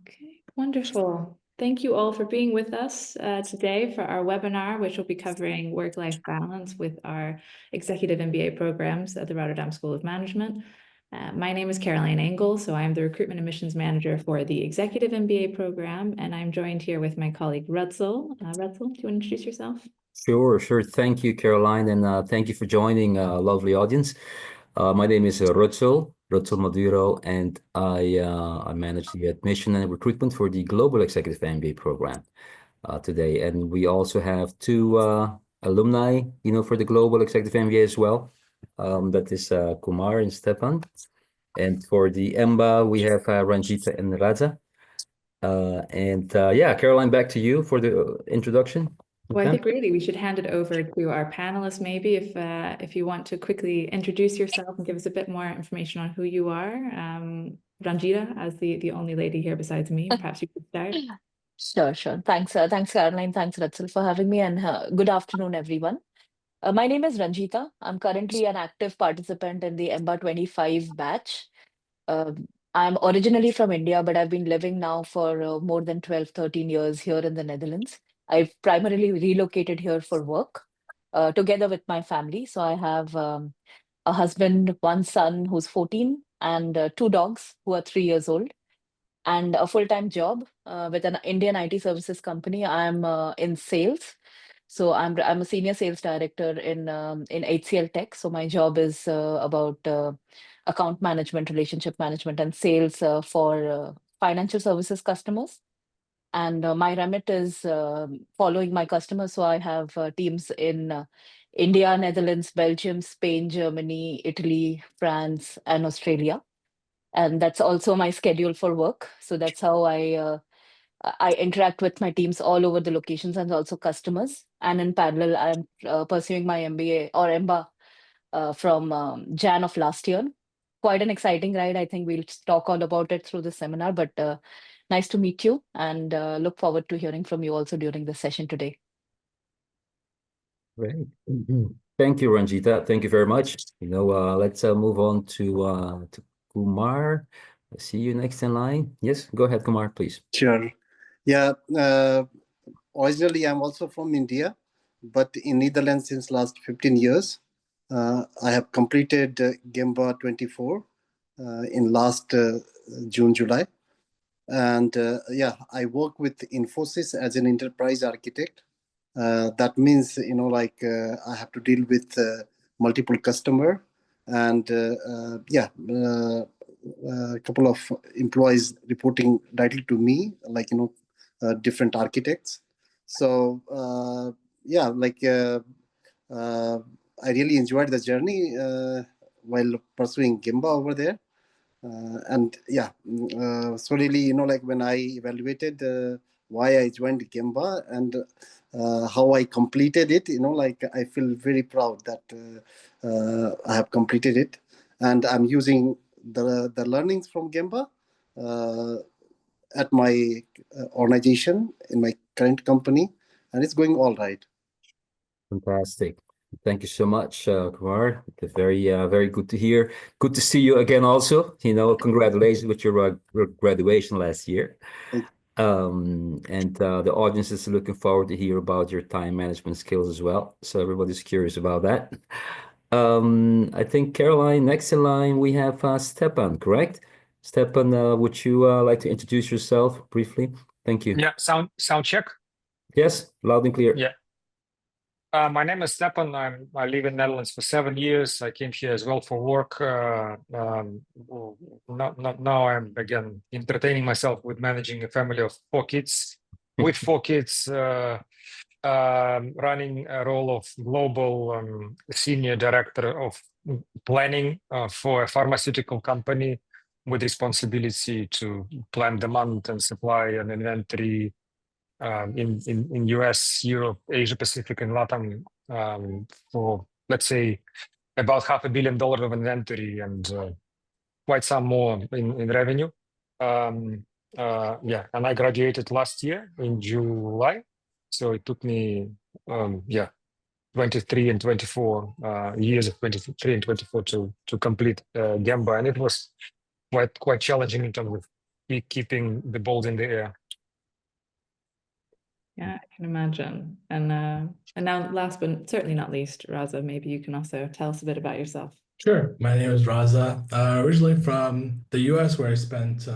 Okay, wonderful. Thank you all for being with us today for our webinar, which will be covering work-life balance with our executive MBA programs at the Rotterdam School of Management. My name is Caroline Engel, so I'm the Recruitment Admissions Manager for the Executive MBA program, and I'm joined here with my colleague Rutzel. Rutzel, do you want to introduce yourself? Sure. Thank you, Caroline, and thank you for joining, lovely audience. My name is Rutzel Maduro, and I manage the admission and recruitment for the Global Executive MBA program today. And we also have two alumni, for the Global Executive MBA as well. That is Kumar and Stepan. And for the EMBA, we have Ranjita and Raza. Yeah, Caroline, back to you for the introduction. Well, I think really we should hand it over to our panelists, maybe if you want to quickly introduce yourself and give us a bit more information on who you are. Ranjita, as the only lady here besides me, perhaps you could start. Sure. Thanks, Caroline. Thanks, Ratzel, for having me, and good afternoon, everyone. My name is Ranjita. I'm currently an active participant in the EMBA 25 batch. I'm originally from India, but I've been living now for more than 12, 13 years here in the Netherlands. I've primarily relocated here for work together with my family. So I have a husband, one son who's 14, and two dogs who are 3 years old, and a full-time job with an Indian IT services company. I'm in sales. So I'm a senior sales director in HCL Tech. So my job is about account management, relationship management, and sales for financial services customers. And my remit is following my customers. So I have teams in India, Netherlands, Belgium, Spain, Germany, Italy, France, and Australia. And that's also my schedule for work. So that's how I interact with my teams all over the locations and also customers. And in parallel, I'm pursuing my MBA or EMBA from Jan of last year. Quite an exciting ride. I think we'll talk all about it through the seminar, but nice to meet you, and look forward to hearing from you also during the session today. Great. Thank you, Ranjita. Thank you very much. Let's move on to Kumar. I see you next in line. Yes, go ahead, Kumar, please. Sure. Yeah. Originally, I'm also from India, but in Netherlands since last 15 years. I have completed GEMBA 24 in last June, July. And I work with Infosys as an enterprise architect. That means, I have to deal with multiple customer and a couple of employees reporting directly to me, different architects. So, I really enjoyed the journey while pursuing GEMBA over there. So really, when I evaluated why I joined GEMBA and how I completed it, I feel very proud that I have completed it, and I'm using the learnings from GEMBA at my organization in my current company, and it's going all right. Fantastic. Thank you so much, Kumar. It's very good to hear. Good to see you again also. Congratulations with your graduation last year. The audience is looking forward to hear about your time management skills as well. So everybody's curious about that. I think, Caroline, next in line, we have Stepan, correct? Stepan, would you like to introduce yourself briefly? Thank you. Yeah, sound check. Yes, loud and clear. Yeah. My name is Stepan. I live in Netherlands for 7 years. I came here as well for work. Now I'm again entertaining myself with managing a family of 4 kids. With 4 kids, running a role of global senior director of planning for a pharmaceutical company with responsibility to plan demand and supply and inventory in US, Europe, Asia Pacific, and Latin for, let's say, about $500 million of inventory and quite some more in revenue. And I graduated last year in July, so it took me 23 and 24 years of 23 and 24 to complete GEMBA, and it was quite challenging in terms of keeping the ball in the air. Yeah, I can imagine. And now, last but certainly not least, Raza, maybe you can also tell us a bit about yourself. Sure. My name is Raza. Originally from the US, where I spent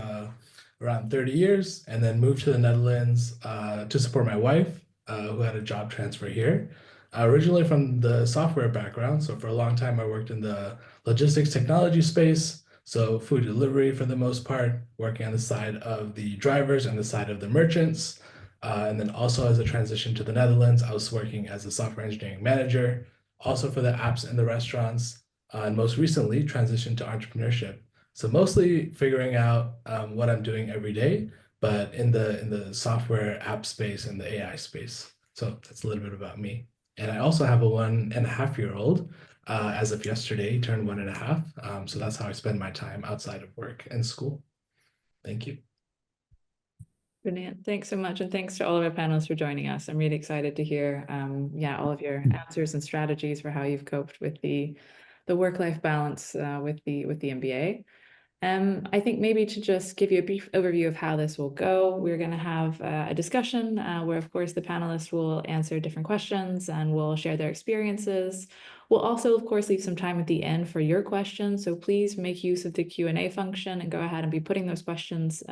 around 30 years, and then moved to the Netherlands to support my wife, who had a job transfer here. Originally from the software background, so for a long time I worked in the logistics technology space, so food delivery for the most part, working on the side of the drivers and the side of the merchants. And then also as a transition to the Netherlands, I was working as a software engineering manager, also for the apps and the restaurants. And most recently transitioned to entrepreneurship. So mostly figuring out what I'm doing every day, but in the software app space and the AI space. So that's a little bit about me. And I also have a 1.5-year-old. As of yesterday, turned 1.5. So that's how I spend my time outside of work and school. Thank you. Brilliant. Thanks so much. And thanks to all of our panelists for joining us. I'm really excited to hear all of your answers and strategies for how you've coped with the work-life balance with the MBA. I think maybe to just give you a brief overview of how this will go, we're going to have a discussion where, of course, the panelists will answer different questions and will share their experiences. We'll also, of course, leave some time at the end for your questions. So please make use of the Q&A function and go ahead and be putting those questions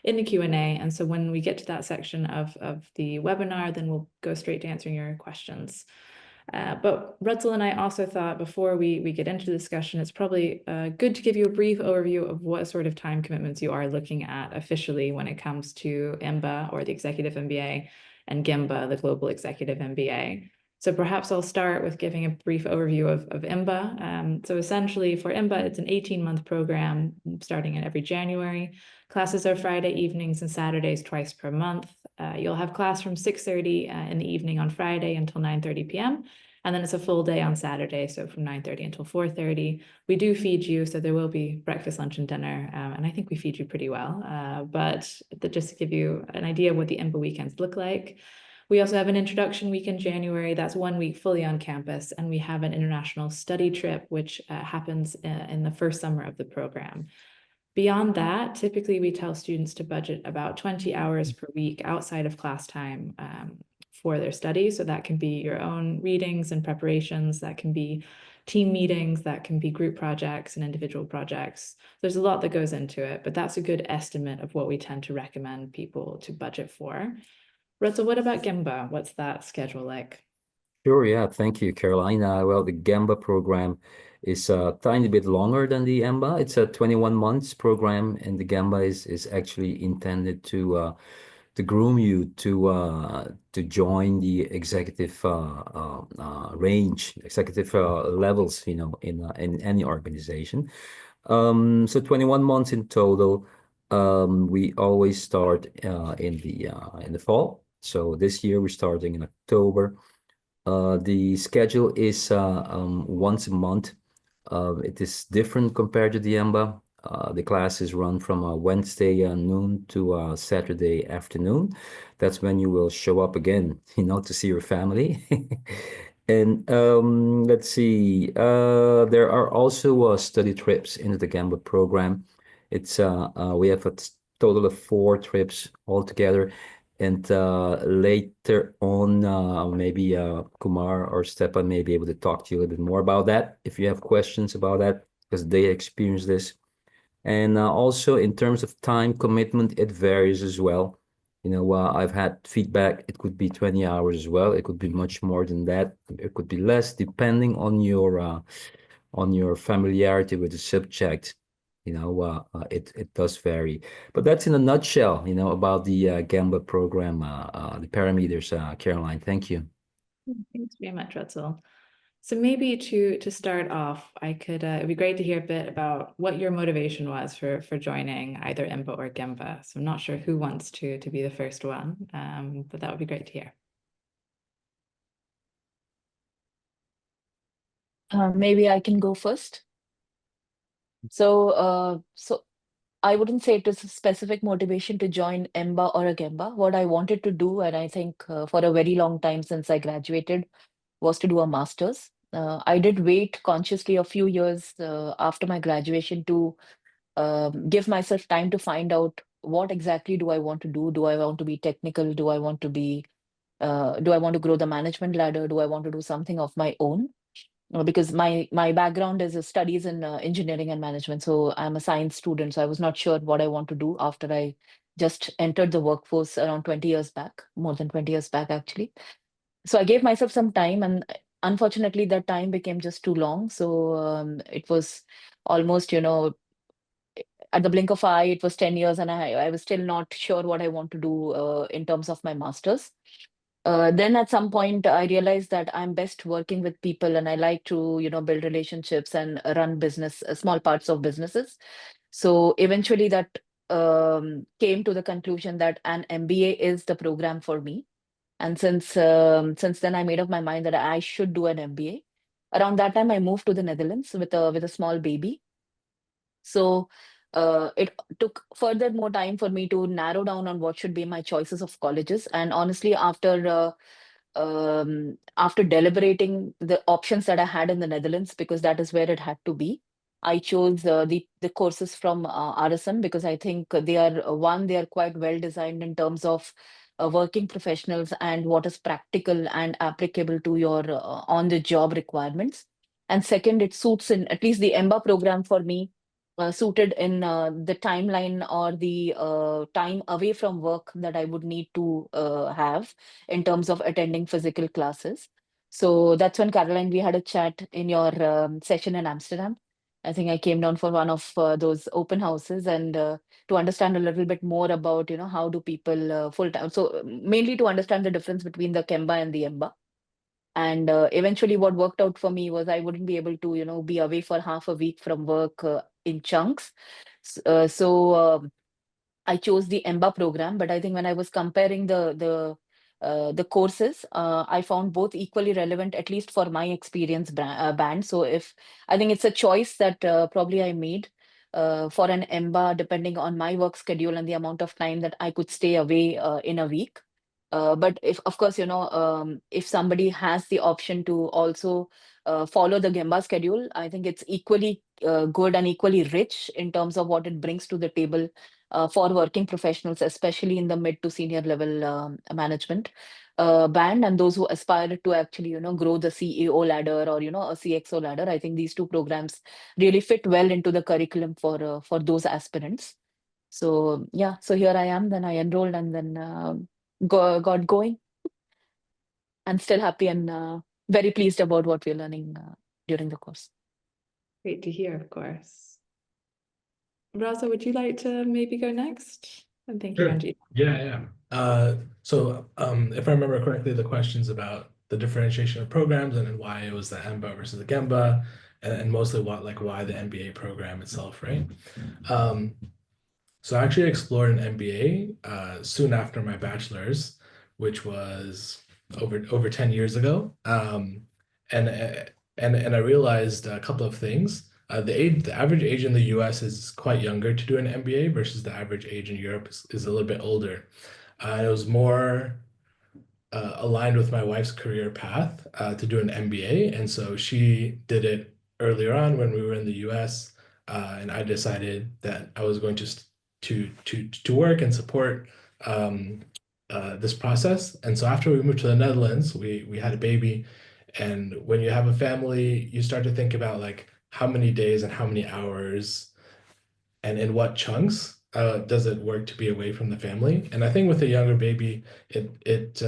in the Q&A. And so when we get to that section of the webinar, then we'll go straight to answering your questions. But Rutzel and I also thought before we get into the discussion, it's probably good to give you a brief overview of what sort of time commitments you are looking at officially when it comes to EMBA or the Executive MBA and GEMBA, the Global Executive MBA. So perhaps I'll start with giving a brief overview of EMBA. So essentially for EMBA, it's an 18-month program starting in every January. Classes are Friday evenings and Saturdays twice per month. You'll have class from 6:30 in the evening on Friday until 9:30 p.m. And then it's a full day on Saturday, so from 9:30 until 4:30. We do feed you, so there will be breakfast, lunch, and dinner. And I think we feed you pretty well. But just to give you an idea of what the EMBA weekends look like, we also have an introduction week in January. That's 1 week fully on campus. And we have an international study trip, which happens in the first summer of the program. Beyond that, typically we tell students to budget about 20 hours per week outside of class time for their study. So that can be your own readings and preparations, that can be team meetings, that can be group projects and individual projects. There's a lot that goes into it, but that's a good estimate of what we tend to recommend people to budget for. Rutzel, what about GEMBA? What's that schedule like? Sure, yeah, thank you, Caroline. Well, the GEMBA program is a tiny bit longer than the EMBA. It's a 21 months program, and the GEMBA is actually intended to groom you to join the executive range, executive levels, you know, in any organization. So 21 months in total. We always start in the fall. So this year we're starting in October. The schedule is once a month. It is different compared to the EMBA. The classes run from Wednesday noon to Saturday afternoon. That's when you will show up again, you know, to see your family. And let's see, there are also study trips into the GEMBA program. It's we have a total of 4 trips altogether. And later on, maybe Kumar or Stepan may be able to talk to you a little bit more about that if you have questions about that, because they experience this. And also in terms of time commitment, it varies as well. You know, I've had feedback, it could be 20 hours as well. It could be much more than that. It could be less, depending on your familiarity with the subject. You know, it does vary, but that's in a nutshell, you know, about the GEMBA program, the parameters. Caroline, thank you. Thanks very much, Rutzel. So maybe to start off, it'd be great to hear a bit about what your motivation was for joining either EMBA or GEMBA. So I'm not sure who wants to be the first one, but that would be great to hear. Maybe I can go first. So I wouldn't say it was a specific motivation to join EMBA or a GEMBA. What I wanted to do, and I think for a very long time since I graduated, was to do a master's. I did wait consciously a few years after my graduation to give myself time to find out what exactly do I want to do. Do I want to be technical? Do I want to grow the management ladder? Do I want to do something of my own? Because my background is studies in engineering and management. So I'm a science student. So I was not sure what I want to do after I just entered the workforce around 20 years back, more than 20 years back, actually. So I gave myself some time, and unfortunately, that time became just too long. So it was almost, at the blink of eye, it was 10 years, and I was still not sure what I want to do in terms of my master's. Then at some point, I realized that I'm best working with people, and I like to, build relationships and run business, small parts of businesses. So eventually, that came to the conclusion that an MBA is the program for me. And since then, I made up my mind that I should do an MBA. Around that time, I moved to the Netherlands with a small baby. So it took further more time for me to narrow down on what should be my choices of colleges. And honestly, after deliberating the options that I had in the Netherlands, because that is where it had to be, I chose the courses from RSM, because I think they are quite well designed in terms of working professionals and what is practical and applicable to your on the job requirements. And second, it suits in at least the EMBA program for me, suited in the timeline or the time away from work that I would need to have in terms of attending physical classes. So that's when, Caroline, we had a chat in your session in Amsterdam. I think I came down for one of those open houses, and to understand a little bit more about, how do people full time. So mainly to understand the difference between the Kemba and the EMBA. And eventually, what worked out for me was I wouldn't be able to, be away for half a week from work in chunks. So I chose the EMBA program, but I think when I was comparing the courses, I found both equally relevant, at least for my experience band. So if I think it's a choice that probably I made for an EMBA, depending on my work schedule and the amount of time that I could stay away in a week. But if, of course, if somebody has the option to also follow the Gemba schedule, I think it's equally good and equally rich in terms of what it brings to the table for working professionals, especially in the mid to senior level management band, and those who aspire to actually, grow the CEO ladder or, a CXO ladder. I think these two programs really fit well into the curriculum for those aspirants. So yeah, so here I am. Then I enrolled, and then got going, and still happy and very pleased about what we're learning during the course. Great to hear, of course. Raza, would you like to maybe go next? And thank you, Sure. Ranjit. Yeah. So if I remember correctly, the questions about the differentiation of programs and why it was the EMBA versus the Gemba, and mostly why the MBA program itself, right? So I actually explored an MBA soon after my bachelor's, which was over 10 years ago. And I realized a couple of things. The average age in the US is quite younger to do an MBA versus the average age in Europe is a little bit older. It was more aligned with my wife's career path to do an MBA. And so she did it earlier on when we were in the US. And I decided that I was going to work and support this process. And so after we moved to the Netherlands, we had a baby. And when you have a family, you start to think about like how many days and how many hours and in what chunks does it work to be away from the family. And I think with a younger baby, it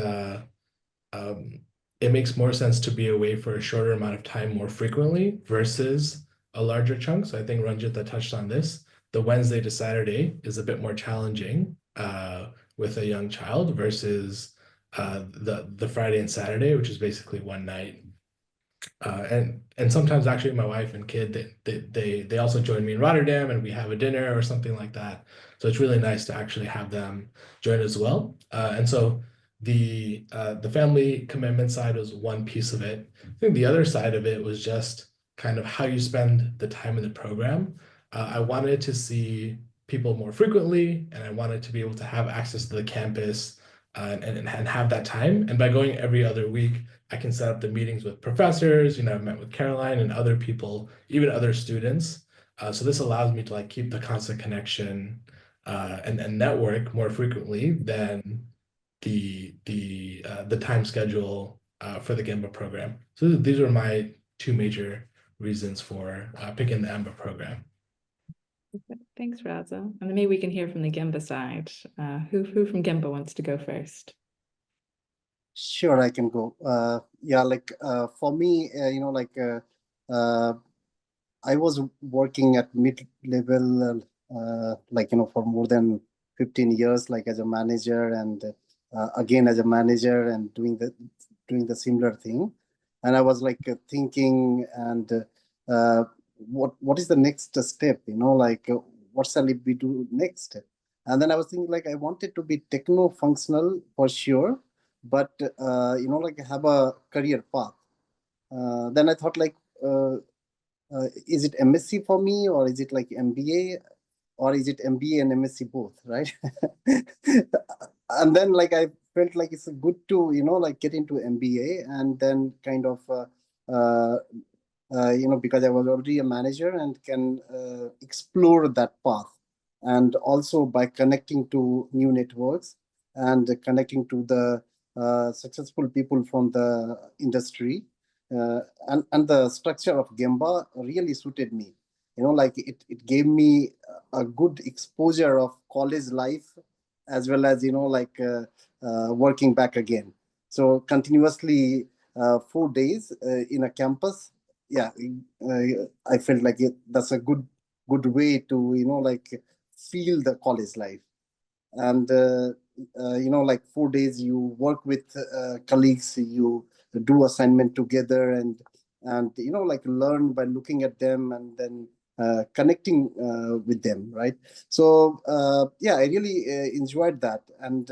makes more sense to be away for a shorter amount of time more frequently versus a larger chunk. So I think Ranjit touched on this. The Wednesday to Saturday is a bit more challenging with a young child versus the Friday and Saturday, which is basically one night. And sometimes actually my wife and kid they also join me in Rotterdam, and we have a dinner or something like that. So it's really nice to actually have them join as well. And so the family commitment side was one piece of it. I think the other side of it was just kind of how you spend the time in the program. I wanted to see people more frequently, and I wanted to be able to have access to the campus and have that time. And by going every other week, I can set up the meetings with professors. I've met with Caroline and other people, even other students, So this allows me to like keep the constant connection and network more frequently than the time schedule for the Gemba program. So these are my two major reasons for picking the EMBA program. Thanks, Raza. And then maybe we can hear from the Gemba side. Who from Gemba wants to go first? Sure, I can go. Yeah, like for me, I was working at mid-level, for more than 15 years, like as a manager, and again as a manager, and doing the similar thing. And I was like thinking, and what is the next step? What shall we do next? And then I was thinking, like, I wanted to be techno-functional for sure, but have a career path. Then I thought, like, is it MSc for me, or is it like MBA, or is it MBA and MSc both, right? And then like I felt like it's good to get into MBA, and then kind of because I was already a manager and can explore that path, and also by connecting to new networks and connecting to the successful people from the industry. And the structure of Gemba really suited me. Like it gave me a good exposure of college life, as well as working back again. So continuously 4 days in a campus. Yeah, I felt like that's a good way to feel the college life. And like 4 days you work with colleagues, you do assignment together, and like learn by looking at them, and then connecting with them, right? So yeah, I really enjoyed that. And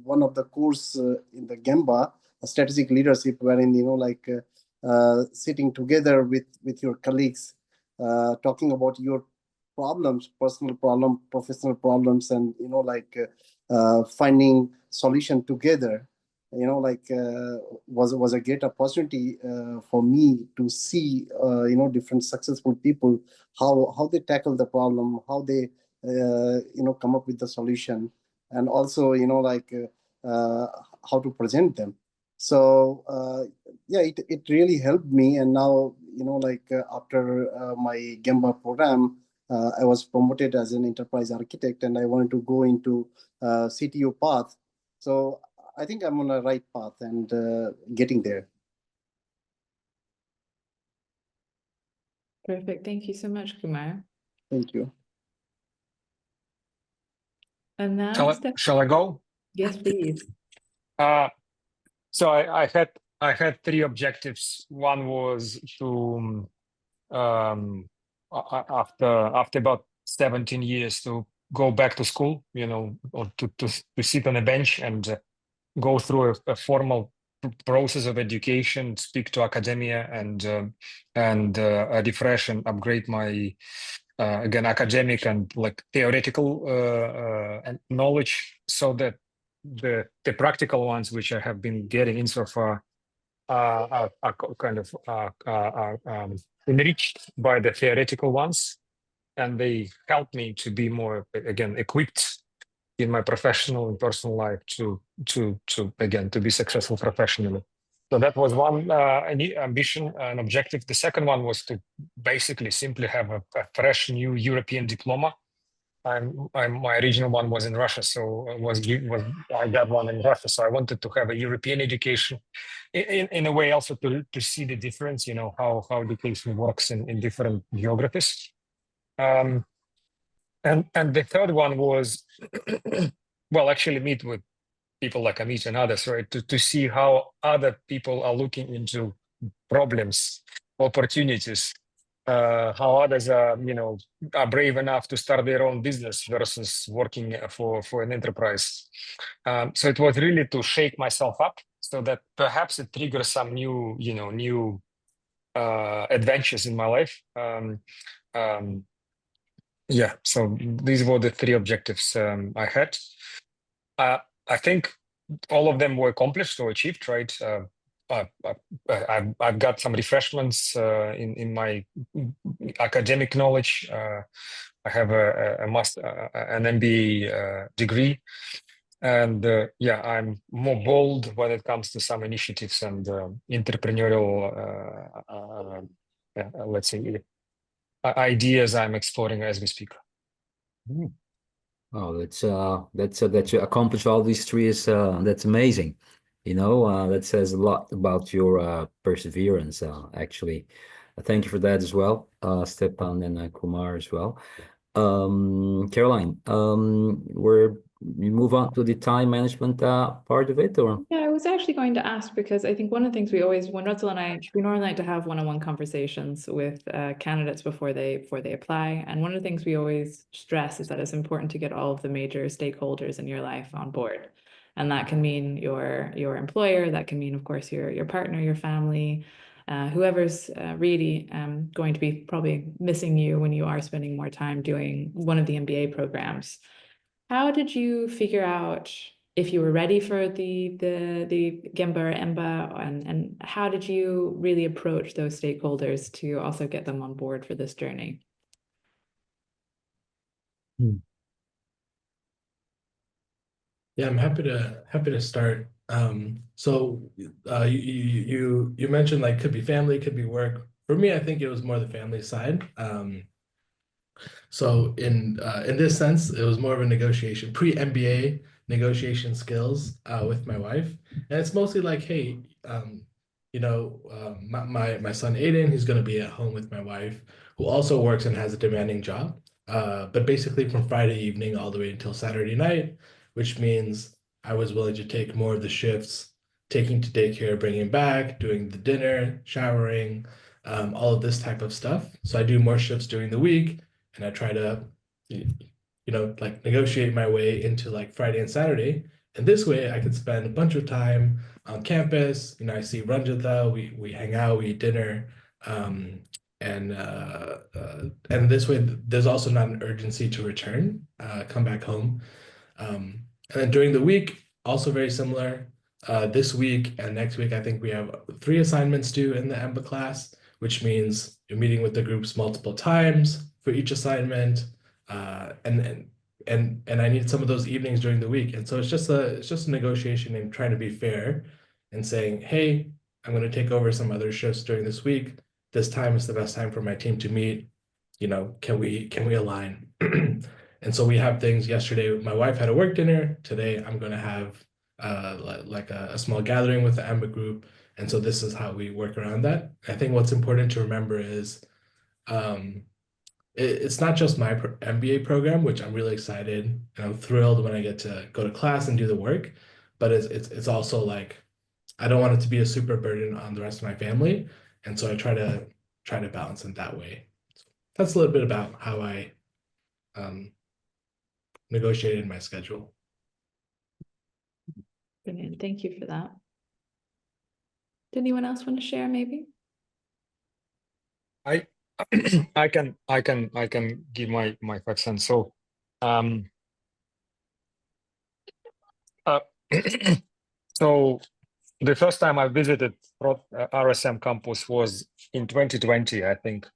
one of the course in the Gemba, strategic leadership, wherein sitting together with your colleagues, talking about your problems, personal problem, professional problems, and finding solution together, was a great opportunity for me to see different successful people, how they tackle the problem, how they come up with the solution, and also how to present them. So yeah, it really helped me. And now after my Gemba program, I was promoted as an enterprise architect, and I wanted to go into CTO path. So I think I'm on the right path and getting there. Perfect. Thank you so much, Kumar. Thank you. And now, Shall I go? Yes, please. So I had three objectives. One was to after about 17 years to go back to school, or to sit on a bench and go through a formal process of education, speak to academia, and refresh and upgrade my again academic and like theoretical and knowledge, so that the practical ones which I have been getting insofar are kind of enriched by the theoretical ones, and they help me to be more again equipped in my professional and personal life to be successful professionally. So that was one ambition and objective. The second one was to basically simply have a fresh new European diploma. My original one was in Russia, so I got one in Russia. So I wanted to have a European education, in a way also to see the difference, how education works in different geographies. And the third one was, well, actually meet with people like Amit and others, right? To see how other people are looking into problems, opportunities, how others are brave enough to start their own business versus working for an enterprise. So it was really to shake myself up, so that perhaps it triggers some new adventures in my life. Yeah, so these were the three objectives I had. I think all of them were accomplished or achieved, right? I've got some refreshments in my academic knowledge. I have a master, an MBA degree, and yeah, I'm more bold when it comes to some initiatives and entrepreneurial, let's say, ideas I'm exploring as we speak. Oh, that you accomplish all these three is that's amazing. That says a lot about your perseverance, actually. Thank you for that as well, Stepan and Kumar as well. Caroline, we move on to the time management part of it, or? Yeah, I was actually going to ask because I think one of the things we always, when Russell and I, we normally like to have one-on-one conversations with candidates before they apply. And one of the things we always stress is that it's important to get all of the major stakeholders in your life on board. And that can mean your employer, that can mean, of course, your partner, your family, whoever's really going to be probably missing you when you are spending more time doing one of the MBA programs. How did you figure out if you were ready for the Gemba or EMBA, and how did you really approach those stakeholders to also get them on board for this journey? Yeah, I'm happy to start. So you mentioned like could be family, could be work. For me, I think it was more the family side. So in this sense, it was more of a negotiation, pre-MBA negotiation skills with my wife, and it's mostly like, hey, my son Aiden, he's going to be at home with my wife, who also works and has a demanding job, but basically from Friday evening all the way until Saturday night, which means I was willing to take more of the shifts, taking to daycare, bringing back, doing the dinner, showering, all of this type of stuff. So I do more shifts during the week, and I try to, like negotiate my way into like Friday and Saturday. And this way I could spend a bunch of time on campus. I see Ranjita, we hang out, we eat dinner. And this way there's also not an urgency to return, come back home. And then during the week, also very similar. This week and next week, I think we have 3 assignments due in the EMBA class, which means you're meeting with the groups multiple times for each assignment, and I need some of those evenings during the week, and so it's just a negotiation and trying to be fair, and saying, hey, I'm going to take over some other shifts during this week. This time is the best time for my team to meet. Can we align? And so we have things. Yesterday, my wife had a work dinner. Today, I'm going to have like a small gathering with the EMBA group. And so this is how we work around that. I think what's important to remember is it's not just my MBA program, which I'm really excited and I'm thrilled when I get to go to class and do the work, but it's also like, I don't want it to be a super burden on the rest of my family. And so I try to balance it that way. So that's a little bit about how I negotiated my schedule. Brilliant. Thank you for that. Did anyone else want to share maybe? I can give my 5 cents. So so the first time I visited RSM campus was in 2020, I think.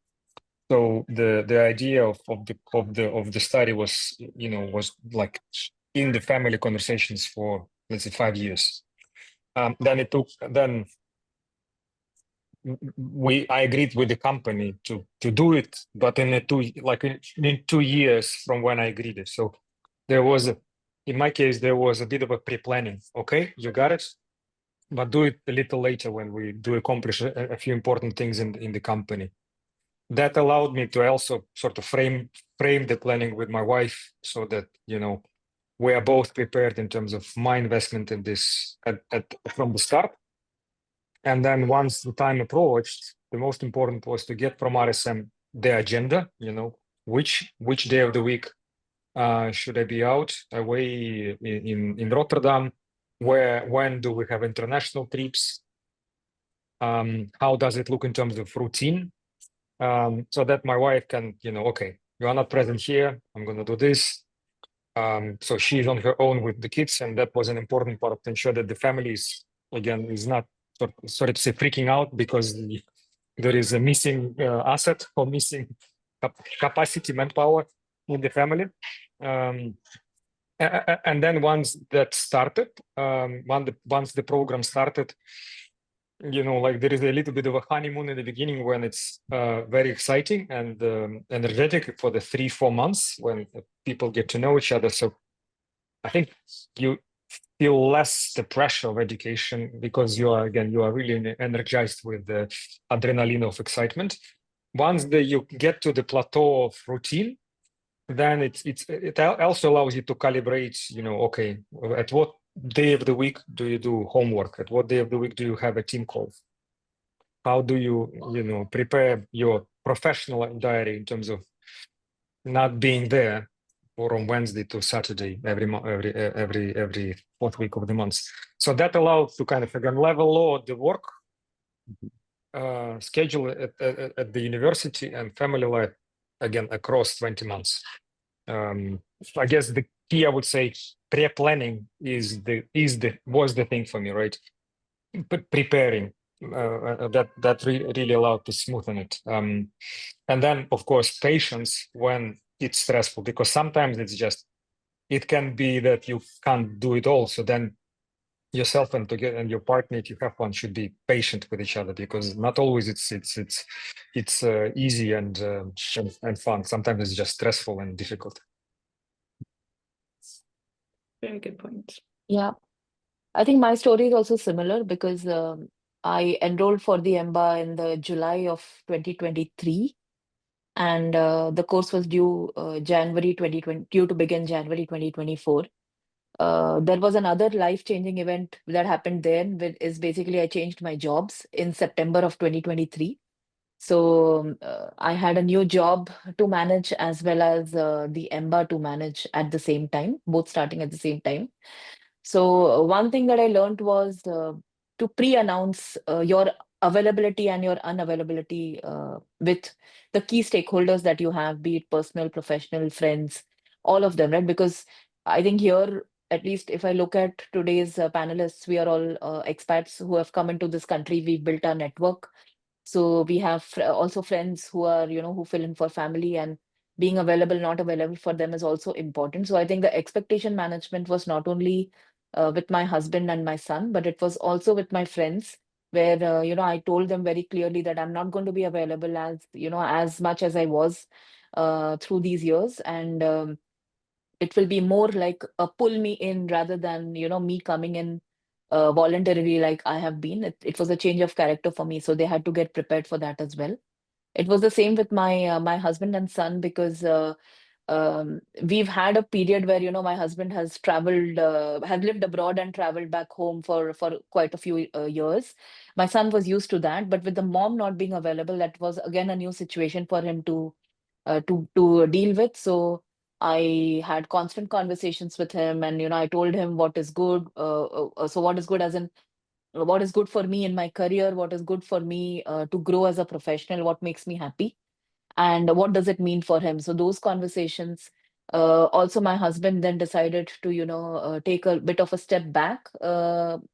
So the idea of the study was, was like in the family conversations for, let's say, 5 years. Then I agreed with the company to do it, but in 2 years from when I agreed it. So there was in my case, there was a bit of a pre-planning. Okay, you got it, but do it a little later when we do accomplish a few important things in the company. That allowed me to also sort of frame the planning with my wife, so that we are both prepared in terms of my investment in this from the start. And then once the time approached, the most important was to get from RSM the agenda, which day of the week should I be out away in Rotterdam, when do we have international trips, how does it look in terms of routine, so that my wife can, okay, you are not present here, I'm going to do this. So she's on her own with the kids, and that was an important part to ensure that the family is not sorry to say, freaking out because there is a missing asset or missing capacity, manpower in the family. And then once that started, once the program started, like there is a little bit of a honeymoon in the beginning when it's very exciting and energetic for the 3-4 months when people get to know each other. So I think you feel less the pressure of education because you are really energized with the adrenaline of excitement. Once you get to the plateau of routine, then it also allows you to calibrate, okay, at what day of the week do you do homework? At what day of the week do you have a team call? How do you, prepare your professional diary in terms of not being there from Wednesday to Saturday every fourth week of the month? So that allows to kind of again level load the work schedule at the university and family life again across 20 months. I guess the key, I would say, pre-planning was the thing for me, right? But preparing that really allowed to smoothen it. And then, of course, patience when it's stressful, because sometimes it can be that you can't do it all. So then yourself and your partner, if you have one, should be patient with each other, because not always it's easy and fun. Sometimes it's just stressful and difficult. Very good point. Yeah, I think my story is also similar because I enrolled for the EMBA in the July of 2023, and the course was due to begin January 2024. There was another life-changing event that happened then, which is basically I changed my jobs in September of 2023. So I had a new job to manage as well as the EMBA to manage at the same time, both starting at the same time. So one thing that I learned was to pre-announce your availability and your unavailability with the key stakeholders that you have, be it personal, professional, friends, all of them, right? Because I think here, at least if I look at today's panelists, we are all expats who have come into this country. We've built our network. So we have also friends who are, who fill in for family, and being available, not available for them is also important. So I think the expectation management was not only with my husband and my son, but it was also with my friends, where, I told them very clearly that I'm not going to be available as much as I was through these years. And it will be more like a pull me in rather than, me coming in voluntarily like I have been. It was a change of character for me. So they had to get prepared for that as well. It was the same with my husband and son, because we've had a period where, my husband has lived abroad and traveled back home for quite a few years. My son was used to that, but with the mom not being available, that was again a new situation for him to deal with. So I had constant conversations with him, and I told him what is good. So what is good as in what is good for me in my career, what is good for me to grow as a professional, what makes me happy, and what does it mean for him. So those conversations. Also, my husband then decided to, take a bit of a step back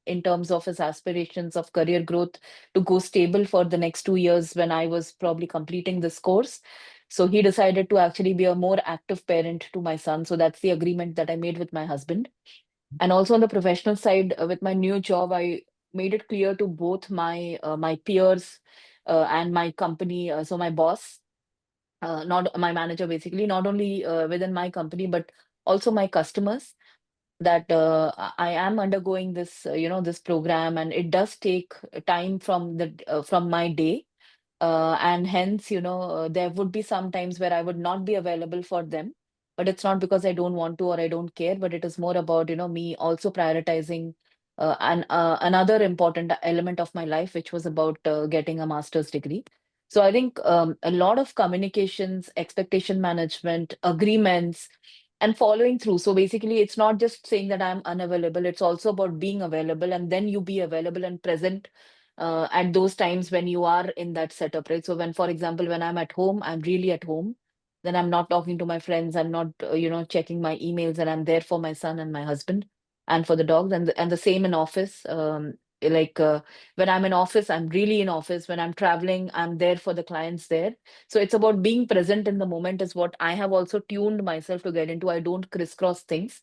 in terms of his aspirations of career growth, to go stable for the next 2 years when I was probably completing this course. So he decided to actually be a more active parent to my son. So that's the agreement that I made with my husband. And also on the professional side, with my new job, I made it clear to both my peers and my company, so my boss, not my manager, basically, not only within my company, but also my customers, that I am undergoing this, this program, and it does take time from my day. And hence, there would be some times where I would not be available for them. But it's not because I don't want to or I don't care, but it is more about, me also prioritizing another important element of my life, which was about getting a master's degree. So I think a lot of communications, expectation management, agreements, and following through. So basically, it's not just saying that I'm unavailable, it's also about being available, and then you be available and present at those times when you are in that setup, right? So when, for example, when I'm at home, I'm really at home. Then I'm not talking to my friends. I'm not, checking my emails, and I'm there for my son and my husband and for the dogs, and the same in office. like when I'm in office, I'm really in office. When I'm traveling, I'm there for the clients there. So it's about being present in the moment is what I have also tuned myself to get into. I don't crisscross things.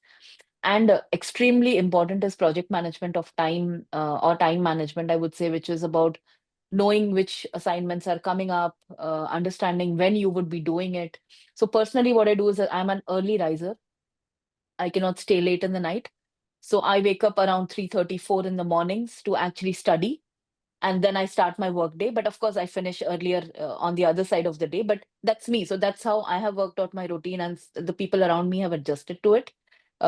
And extremely important is project management of time or time management, I would say, which is about knowing which assignments are coming up, understanding when you would be doing it. So personally, what I do is that I'm an early riser. I cannot stay late in the night. So I wake up around 3:34 in the mornings to actually study, and then I start my work day. But of course, I finish earlier on the other side of the day. But that's me. So that's how I have worked out my routine, and the people around me have adjusted to it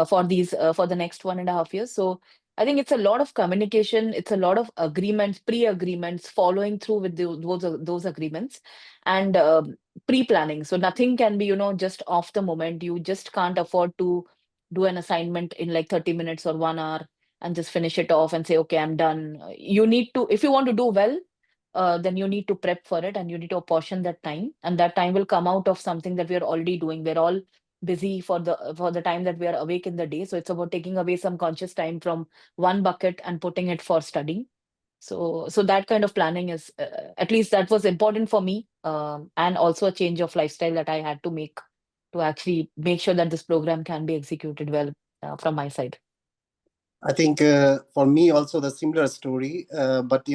for the next 1.5 years. So I think it's a lot of communication. It's a lot of agreements, pre-agreements, following through with those agreements, and pre-planning. So nothing can be, just off the moment. You just can't afford to do an assignment in like 30 minutes or 1 hour and just finish it off and say, okay, I'm done. You need to, if you want to do well, then you need to prep for it and you need to apportion that time. And that time will come out of something that we are already doing. We're all busy for the time that we are awake in the day. So it's about taking away some conscious time from one bucket and putting it for studying. So that kind of planning is, at least that was important for me, and also a change of lifestyle that I had to make to actually make sure that this program can be executed well from my side. I think for me also the similar story, but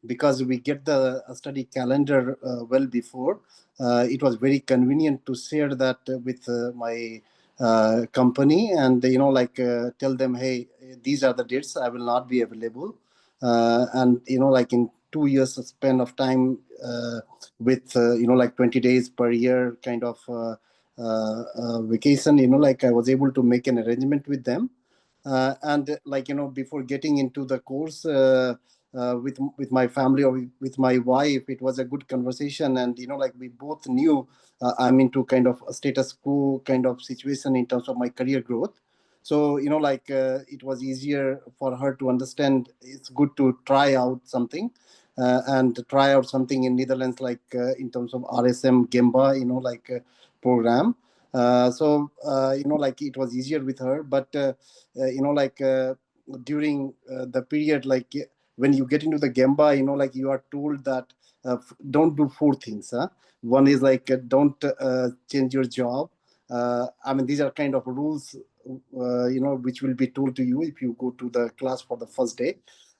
because we get the study calendar well before, it was very convenient to share that with my company, and tell them, hey, these are the dates I will not be available, and in 2 years span of time with 20 days per year kind of vacation, I was able to make an arrangement with them. And before getting into the course with my family or with my wife, it was a good conversation, and we both knew I'm into kind of a status quo kind of situation in terms of my career growth. So it was easier for her to understand it's good to try out something, and try out something in Netherlands, in terms of RSM GEMBA program. It was easier with her, but during the period, when you get into the GEMBA, you are told that don't do 4 things. One is don't change your job. I mean, these are kind of rules, which will be told to you if you go to the class for the first day.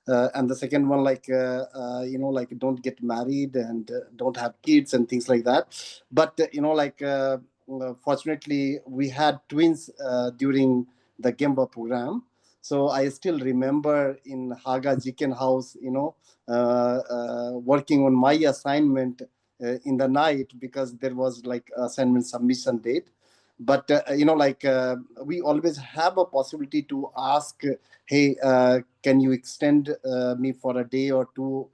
And the second one, don't get married and don't have kids and things like that. But fortunately, we had twins during the GEMBA program. So I still remember in Haga Chicken House, working on my assignment in the night, because there was assignment submission date. But we always have a possibility to ask, hey, can you extend me for a day or two,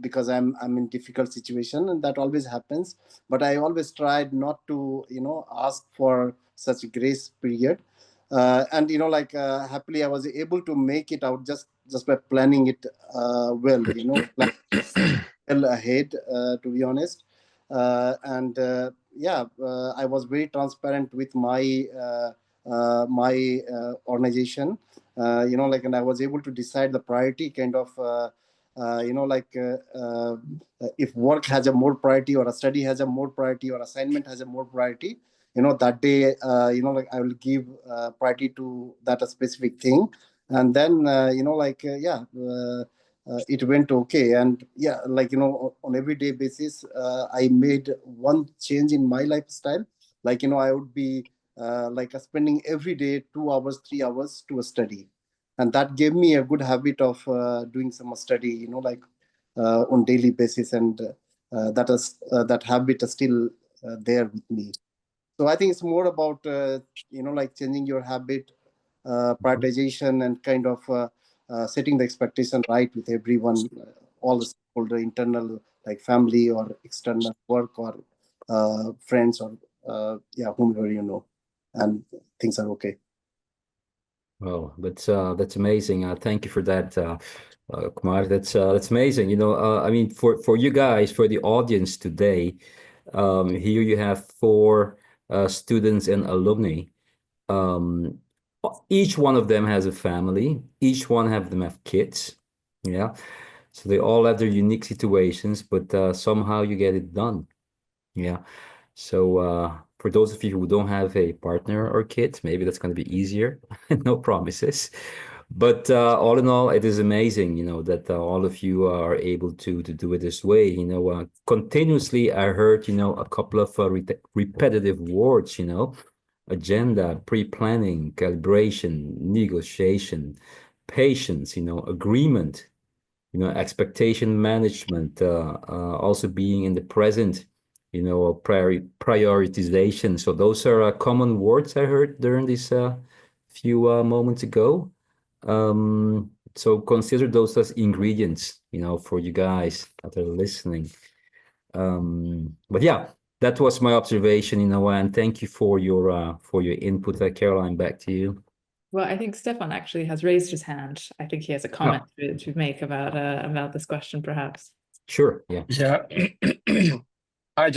because I'm in difficult situation, and that always happens. But I always tried not to ask for such grace period. And happily I was able to make it out just by planning it well, well ahead, to be honest. And I was very transparent with my organization, and I was able to decide the priority kind of if work has a more priority, or a study has a more priority, or assignment has a more priority, that day, I will give priority to that a specific thing. And then it went okay. And on everyday basis, I made one change in my lifestyle. I would be spending every day 2 hours, 3 hours to a study, and that gave me a good habit of doing some study, on daily basis. And that habit is still there with me. So I think it's more about changing your habit, prioritization, and kind of setting the expectation right with everyone, all the stakeholder, internal, like family or external work, or friends, or whomever and things are okay. Well, that's amazing. Thank you for that, Kumar. That's amazing. I mean, for you guys, for the audience today, here you have 4 students and alumni. Each one of them has a family. Each one of them have kids. Yeah. So they all have their unique situations, but somehow you get it done. Yeah. So for those of you who don't have a partner or kids, maybe that's going to be easier. No promises. But all in all, it is amazing, that all of you are able to do it this way. Continuously, I heard, a couple of repetitive words, agenda, pre-planning, calibration, negotiation, patience, agreement, expectation management, also being in the present, prioritization. So those are common words I heard during this few moments ago. So consider those as ingredients, for you guys that are listening. But yeah, that was my observation, and thank you for your input, Caroline. Back to you. Well, I think Stefan actually has raised his hand. I think he has a comment to make about this question, perhaps. Sure. Yeah. Yeah. I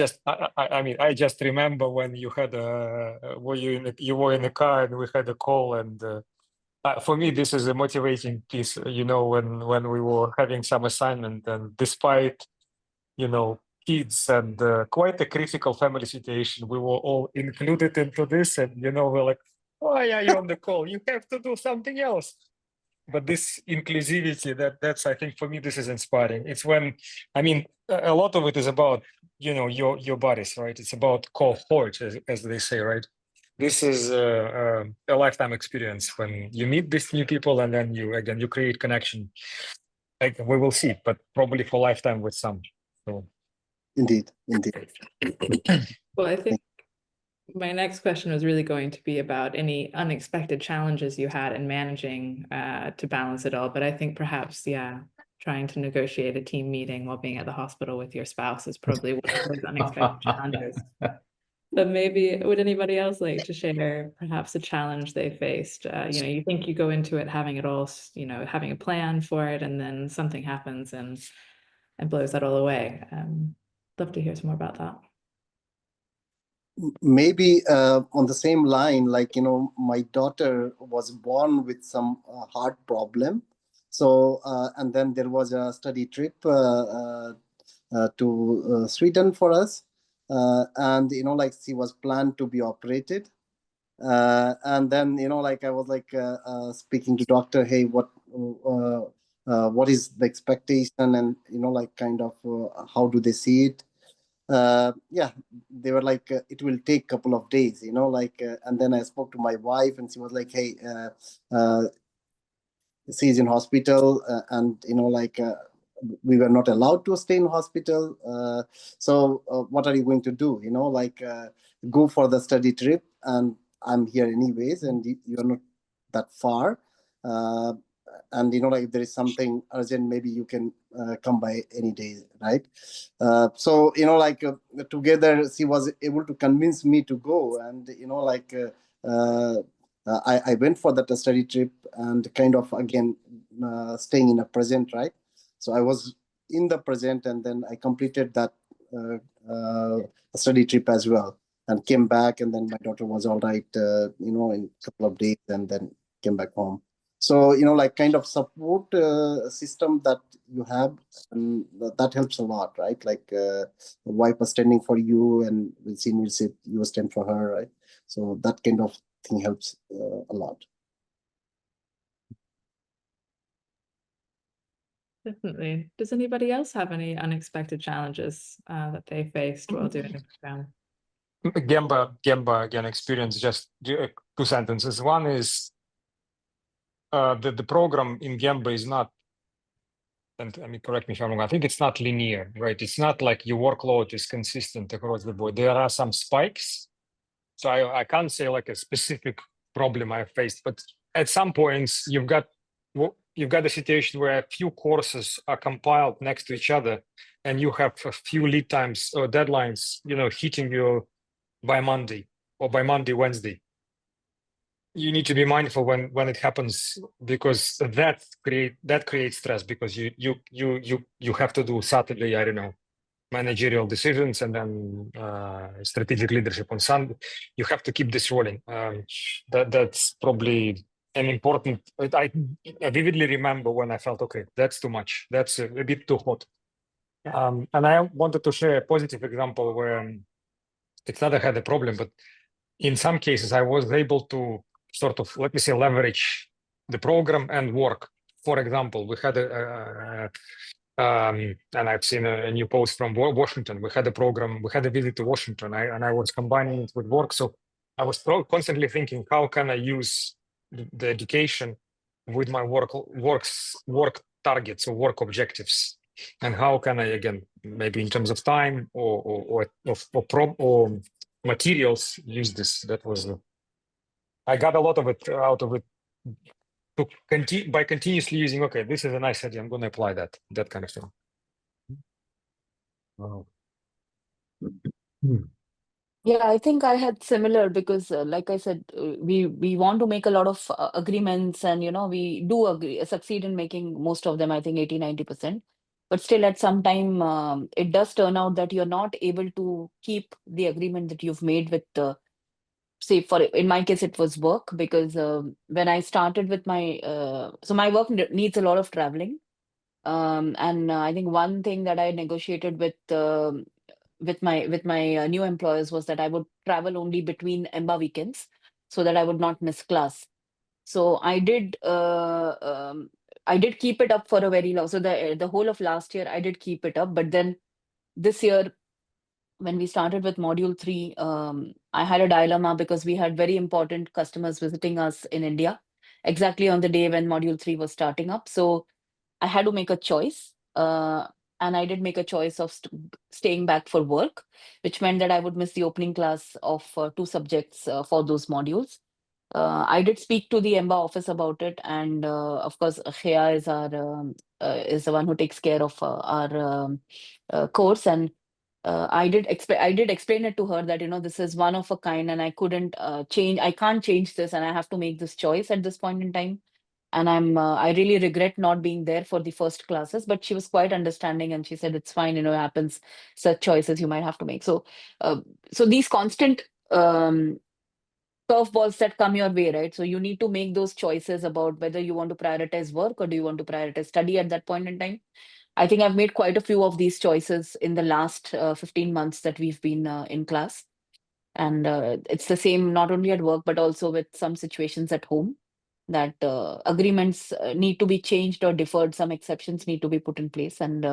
mean, I just remember when you had you were in the car and we had a call, and for me this is a motivating piece. When we were having some assignment, and despite kids and quite a critical family situation, we were all included into this, and we're like, why are you on the call? You have to do something else. But this inclusivity, that's I think for me this is inspiring. It's when, I mean, a lot of it is about your bodies, right? It's about cohort, as they say, right? This is a lifetime experience when you meet these new people, and then you create connection. Like we will see, but probably for lifetime with some. So. Indeed. Well, I think my next question was really going to be about any unexpected challenges you had in managing to balance it all. But I think perhaps, trying to negotiate a team meeting while being at the hospital with your spouse is probably one of those unexpected challenges. But maybe would anybody else like to share perhaps a challenge they faced? You think you go into it having it all, having a plan for it, and then something happens and blows that all away. Love to hear some more about that. Maybe on the same line, like, my daughter was born with some heart problem. So, and then there was a study trip to Sweden for us. And, like she was planned to be operated. And then, like I was like speaking to doctor, hey, what is the expectation? And, like kind of how do they see it? They were like, it will take a couple of days, and then I spoke to my wife, and she was like, hey, she's in hospital, and we were not allowed to stay in hospital. So what are you going to do? Go for the study trip, and I'm here anyways, and you're not that far. And if there is something urgent, maybe you can come by any day, right? So together she was able to convince me to go, and I went for that study trip, and kind of again staying in a present, right? So I was in the present, and then I completed that study trip as well, and came back, and then my daughter was all right, in a couple of days, and then came back home. So, kind of support system that you have, and that helps a lot, right? Like the wife was standing for you, and with seniorship, you were standing for her, right? So that kind of thing helps a lot. Definitely. Does anybody else have any unexpected challenges that they faced while doing the program? Gemba again experience, just 2 sentences. One is the program in Gemba is not, and I mean, correct me if I'm wrong, I think it's not linear, right? It's not like your workload is consistent across the board. There are some spikes. So I can't say like a specific problem I faced, but at some points you've got a situation where a few courses are compiled next to each other, and you have a few lead times or deadlines, hitting you by Monday or by Wednesday. You need to be mindful when it happens, because that creates stress, because you have to do Saturday, I don't know, managerial decisions, and then strategic leadership on Sunday. You have to keep this rolling. That's probably an important. I vividly remember when I felt, okay, that's too much. That's a bit too hot. And I wanted to share a positive example where it's not I had a problem, but in some cases I was able to sort of, let me say, leverage the program and work. For example, we had and I've seen a new post from Washington. We had a program, we had a visit to Washington, and I was combining it with work. So I was constantly thinking, how can I use the education with my work targets or work objectives, and how can I, again, maybe in terms of time or materials, use this. That was I got a lot of it out of it to continue by continuously using. Okay, this is a nice idea. I'm going to apply that kind of thing. Wow. Yeah, I think I had similar because, like I said, we want to make a lot of agreements, and we do succeed in making most of them. I think 80-90%. But still, at some time, it does turn out that you're not able to keep the agreement that you've made with say in my case it was work, because when I started with my so my work needs a lot of traveling, and I think one thing that I negotiated with my new employers was that I would travel only between EMBA weekends so that I would not miss class. So I did keep it up for a very long, so the whole of last year I did keep it up, but then this year when we started with module 3, I had a dilemma because we had very important customers visiting us in India exactly on the day when module 3 was starting up. So I had to make a choice. And I did make a choice of staying back for work, which meant that I would miss the opening class of 2 subjects for those modules. I did speak to the EMBA office about it, and of course, Khea is the one who takes care of our course, and I did explain it to her that this is one of a kind, and I couldn't change. I can't change this, and I have to make this choice at this point in time. And I really regret not being there for the first classes. But she was quite understanding, and she said it's fine. It happens. Such choices you might have to make. So, so these constant curveballs that come your way, right? So you need to make those choices about whether you want to prioritize work or do you want to prioritize study at that point in time. I think I've made quite a few of these choices in the last 15 months that we've been in class. And it's the same not only at work, but also with some situations at home, that agreements need to be changed or deferred. Some exceptions need to be put in place. And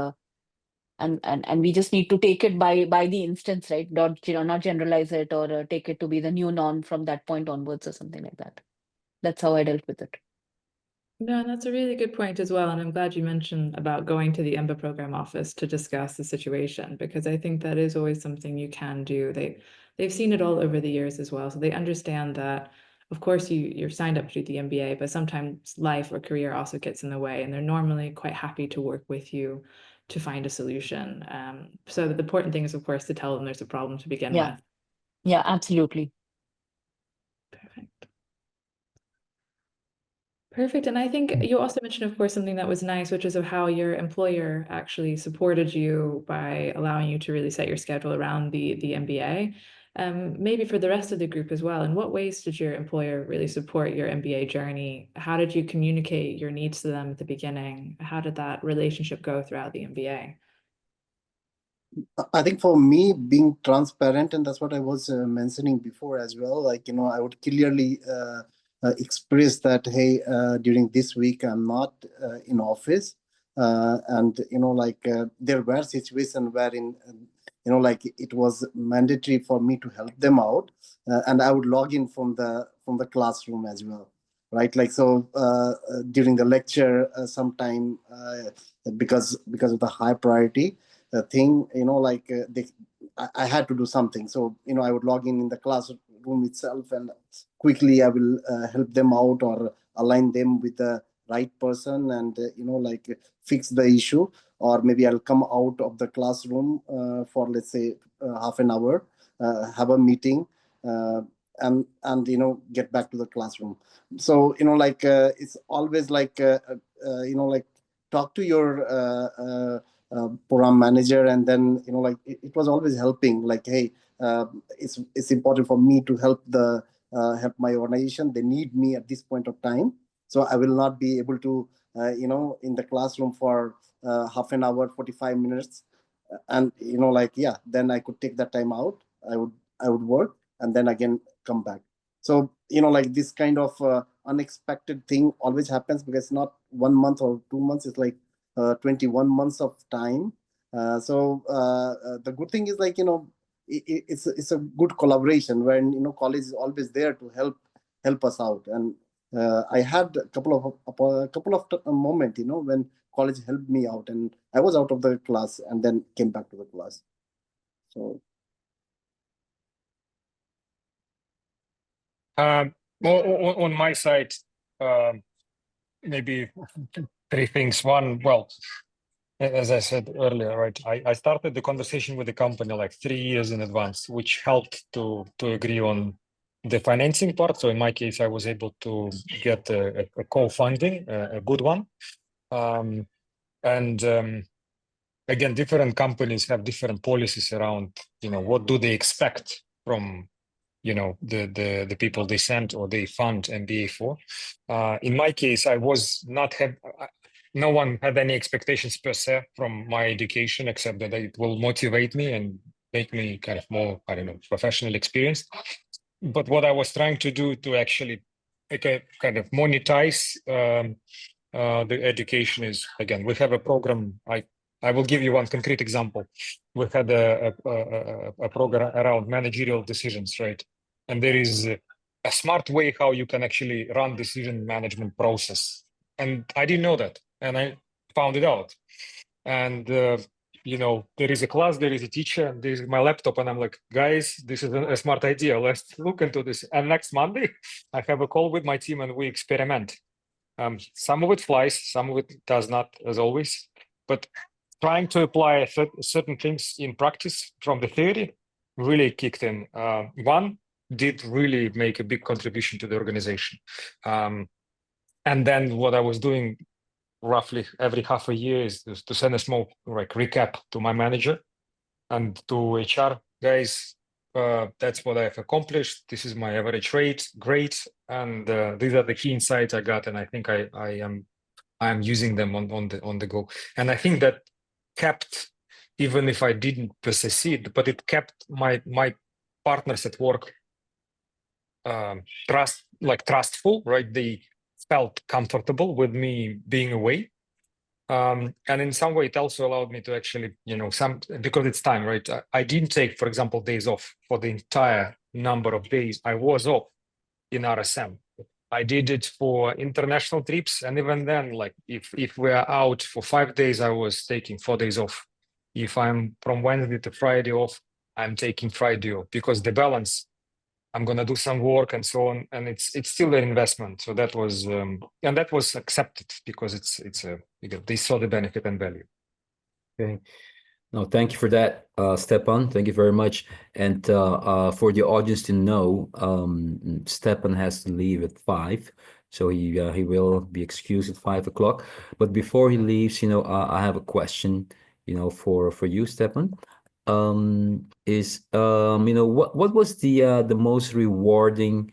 we just need to take it by the instance, right? Not generalize it or take it to be the new norm from that point onwards or something like that. That's how I dealt with it. No, that's a really good point as well. And I'm glad you mentioned about going to the EMBA program office to discuss the situation, because I think that is always something you can do. They've seen it all over the years as well. So they understand that, of course, you're signed up to do the MBA, but sometimes life or career also gets in the way, and they're normally quite happy to work with you to find a solution. So the important thing is, of course, to tell them there's a problem to begin with. Yeah, absolutely. Perfect. And I think you also mentioned, of course, something that was nice, which is of how your employer actually supported you by allowing you to really set your schedule around the MBA. Maybe for the rest of the group as well. In what ways did your employer really support your MBA journey? How did you communicate your needs to them at the beginning? How did that relationship go throughout the MBA? I think for me, being transparent, and that's what I was mentioning before as well, like, I would clearly express that, hey, during this week, I'm not in office. And, there were situations wherein, like it was mandatory for me to help them out. And I would log in from the classroom as well. Right. Like, so during the lecture, sometime because of the high priority, thing, I had to do something. So, I would log in the classroom itself, and quickly I will help them out or align them with the right person and, fix the issue. Or maybe I'll come out of the classroom for, let's say, half an hour, have a meeting, and get back to the classroom. So, it's always like, talk to your program manager, and then it was always helping, like, hey, it's important for me to help the help my organization. They need me at this point of time. So I will not be able to, in the classroom for half an hour, 45 minutes. And, then I could take that time out. I would work and then again come back. So, this kind of unexpected thing always happens, because it's not 1 month or 2 months, it's like 21 months of time. The good thing is, it's a good collaboration when, college is always there to help us out. And I had a couple of moments, when college helped me out, and I was out of the class and then came back to the class. So. On my side, maybe 3 things. One, well, as I said earlier, right, I started the conversation with the company like 3 years in advance, which helped to agree on the financing part. So in my case, I was able to get a co-funding, a good one. Again, different companies have different policies around, what do they expect from the people they send or they fund MBA for. In my case, no one had any expectations per se from my education, except that it will motivate me and make me kind of more, professional experience. But what I was trying to do to actually kind of monetize the education is, again, we have a program. I will give you one concrete example. We had a program around managerial decisions, right? And there is a smart way how you can actually run decision management process. And I didn't know that, and I found it out. And there is a class, there is a teacher, there is my laptop, and I'm like, guys, this is a smart idea. Let's look into this. And next Monday, I have a call with my team, and we experiment. Some of it flies, some of it does not, as always. But trying to apply certain things in practice from the theory really kicked in. One did really make a big contribution to the organization. And then what I was doing roughly every half a year is to send a small recap to my manager and to HR guys. That's what I've accomplished. This is my average rate, great. And these are the key insights I got, and I think I am using them on the go. And I think that kept, even if I didn't succeed, but it kept my partners at work trustful, right? They felt comfortable with me being away. And in some way, it also allowed me to actually, because it's time, right? I didn't take, for example, days off for the entire number of days I was off in RSM. I did it for international trips. And even then, like if we're out for 5 days, I was taking 4 days off. If I'm from Wednesday to Friday off, I'm taking Friday off, because the balance, I'm going to do some work and so on. And it's still an investment. So that was, and that was accepted because they saw the benefit and value. Okay. No, thank you for that, Stepan. Thank you very much. And for the audience to know, Stepan has to leave at 5, so he will be excused at 5 o'clock. But before he leaves, I have a question, for you, Stepan. What was the most rewarding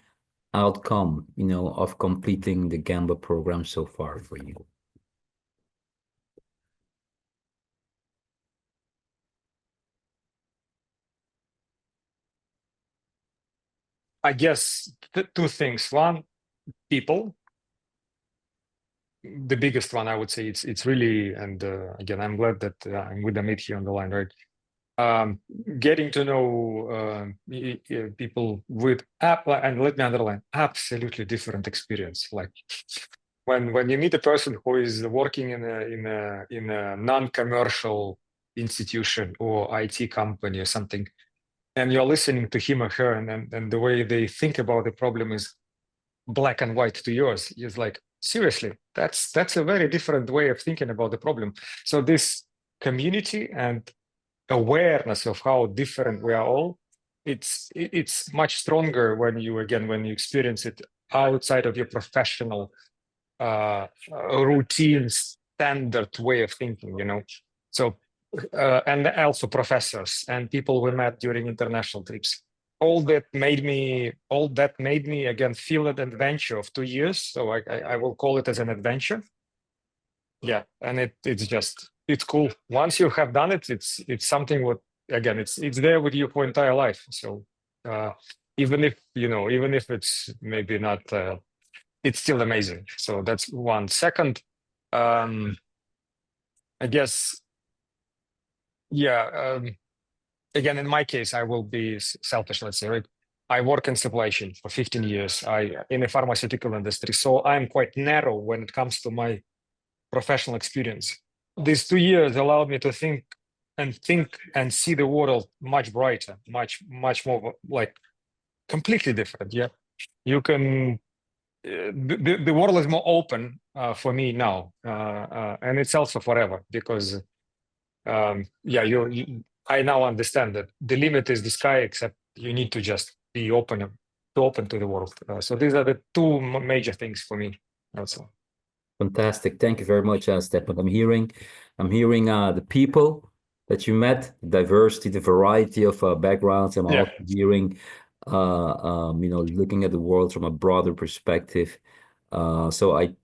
outcome, of completing the Gamba program so far for you? I guess 2 things. One, people. The biggest one, I would say, it's really, and again, I'm glad that I'm with Amit here on the line, right? Getting to know people with and let me underline, absolutely different experience. Like when you meet a person who is working in a non-commercial institution or IT company or something, and you're listening to him or her, and the way they think about the problem is black and white to yours. It's like, seriously, that's a very different way of thinking about the problem. So this community and awareness of how different we are all, it's much stronger when you experience it outside of your professional routine standard way of thinking, So and also professors and people we met during international trips. all that made me again feel an adventure of 2 years. So I will call it as an adventure. Yeah, and it's cool. Once you have done it, it's something what again it's there with you for entire life. So even if it's maybe not, it's still amazing. So that's one. Second, I guess, yeah. Again, in my case, I will be selfish, let's say, right? I work in supply chain for 15 years. In the pharmaceutical industry, so I'm quite narrow when it comes to my professional experience. These 2 years allowed me to think and see the world much brighter, much more like completely different. Yeah, you can. The world is more open for me now, and it's also forever because yeah, I now understand that the limit is the sky, except you need to just be open to the world. So these are the two major things for me. Also. Fantastic. Thank you very much, Stefan. I'm hearing the people that you met, the diversity, the variety of backgrounds. I'm also hearing, looking at the world from a broader perspective. So I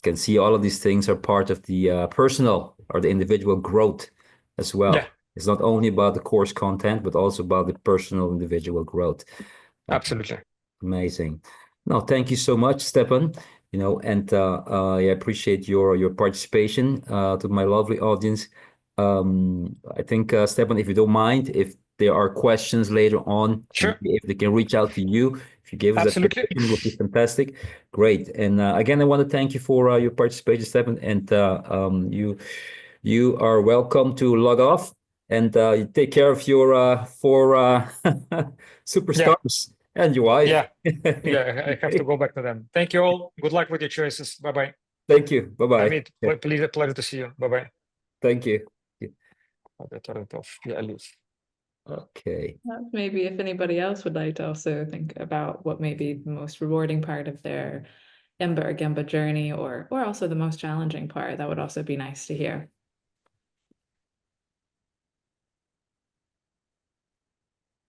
can see all of these things are part of the personal or the individual growth as well. Yeah. It's not only about the course content, but also about the personal individual growth. Absolutely. Amazing. No, thank you so much, Stefan. I appreciate your participation to my lovely audience. I think, Stefan, if you don't mind, if there are questions later on, sure, if they can reach out to you, if you give us that permission, would be fantastic. Great. And again, I want to thank you for your participation, Stefan. And you are welcome to log off and take care of your four superstars. Yeah. And your wife. Yeah, I have to go back to them. Thank you all. Good luck with your choices. Bye-bye. Thank you. Bye-bye. Amit, pleasure to see you. Bye-bye. Thank you. I'll turn it off. Yeah, at least. Okay. Maybe if anybody else would like to also think about what may be the most rewarding part of their EMBA or GEMBA journey, or also the most challenging part, that would also be nice to hear.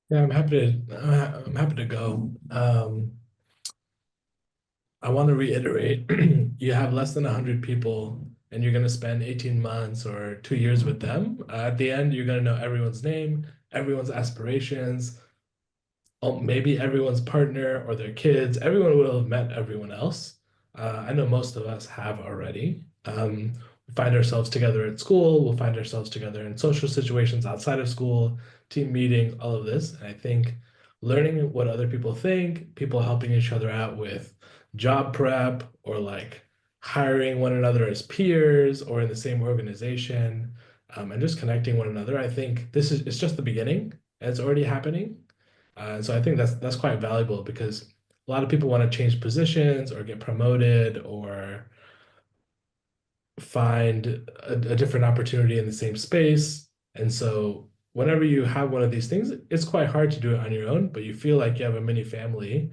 Yeah, I'm happy to go. I want to reiterate, you have less than 100 people and you're going to spend 18 months or 2 years with them. At the end, you're going to know everyone's name, everyone's aspirations, maybe everyone's partner or their kids. Everyone will have met everyone else. I know most of us have already. We find ourselves together at school. We'll find ourselves together in social situations outside of school, team meetings, all of this. And I think learning what other people think, people helping each other out with job prep or like hiring one another as peers or in the same organization, and just connecting one another. I think it's just the beginning and it's already happening. So I think that's quite valuable because a lot of people want to change positions or get promoted or find a different opportunity in the same space. And so whenever you have one of these things, it's quite hard to do it on your own, but you feel like you have a mini family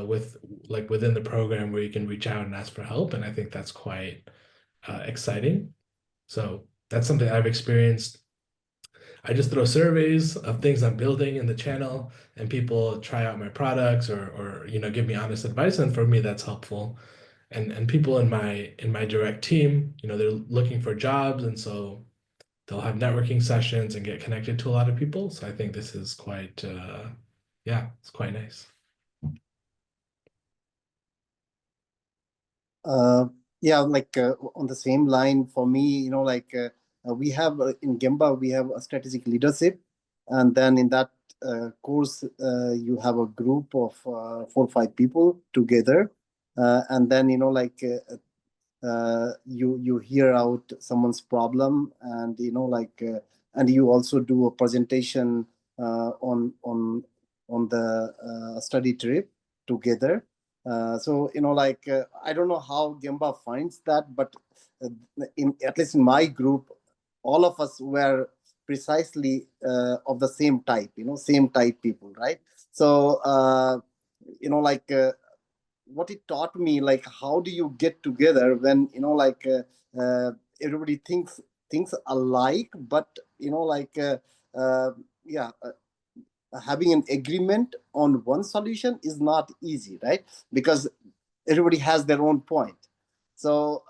within the program where you can reach out and ask for help. And I think that's quite exciting. So that's something I've experienced. I just throw surveys of things I'm building in the channel and people try out my products or give me honest advice. And for me, that's helpful. And people in my direct team, they're looking for jobs. And so they'll have networking sessions and get connected to a lot of people. So I think this is quite, it's quite nice. On the same line for me, we have in GEMBA, we have a strategic leadership. And then in that course, you have a group of 4 or 5 people together. And then, you hear out someone's problem and, and you also do a presentation on the study trip together. So, I don't know how GEMBA finds that, but at least in my group, all of us were precisely of the same type, same type people, right? So, what it taught me, how do you get together when, everybody thinks alike, but, having an agreement on one solution is not easy, right? Because everybody has their own point. So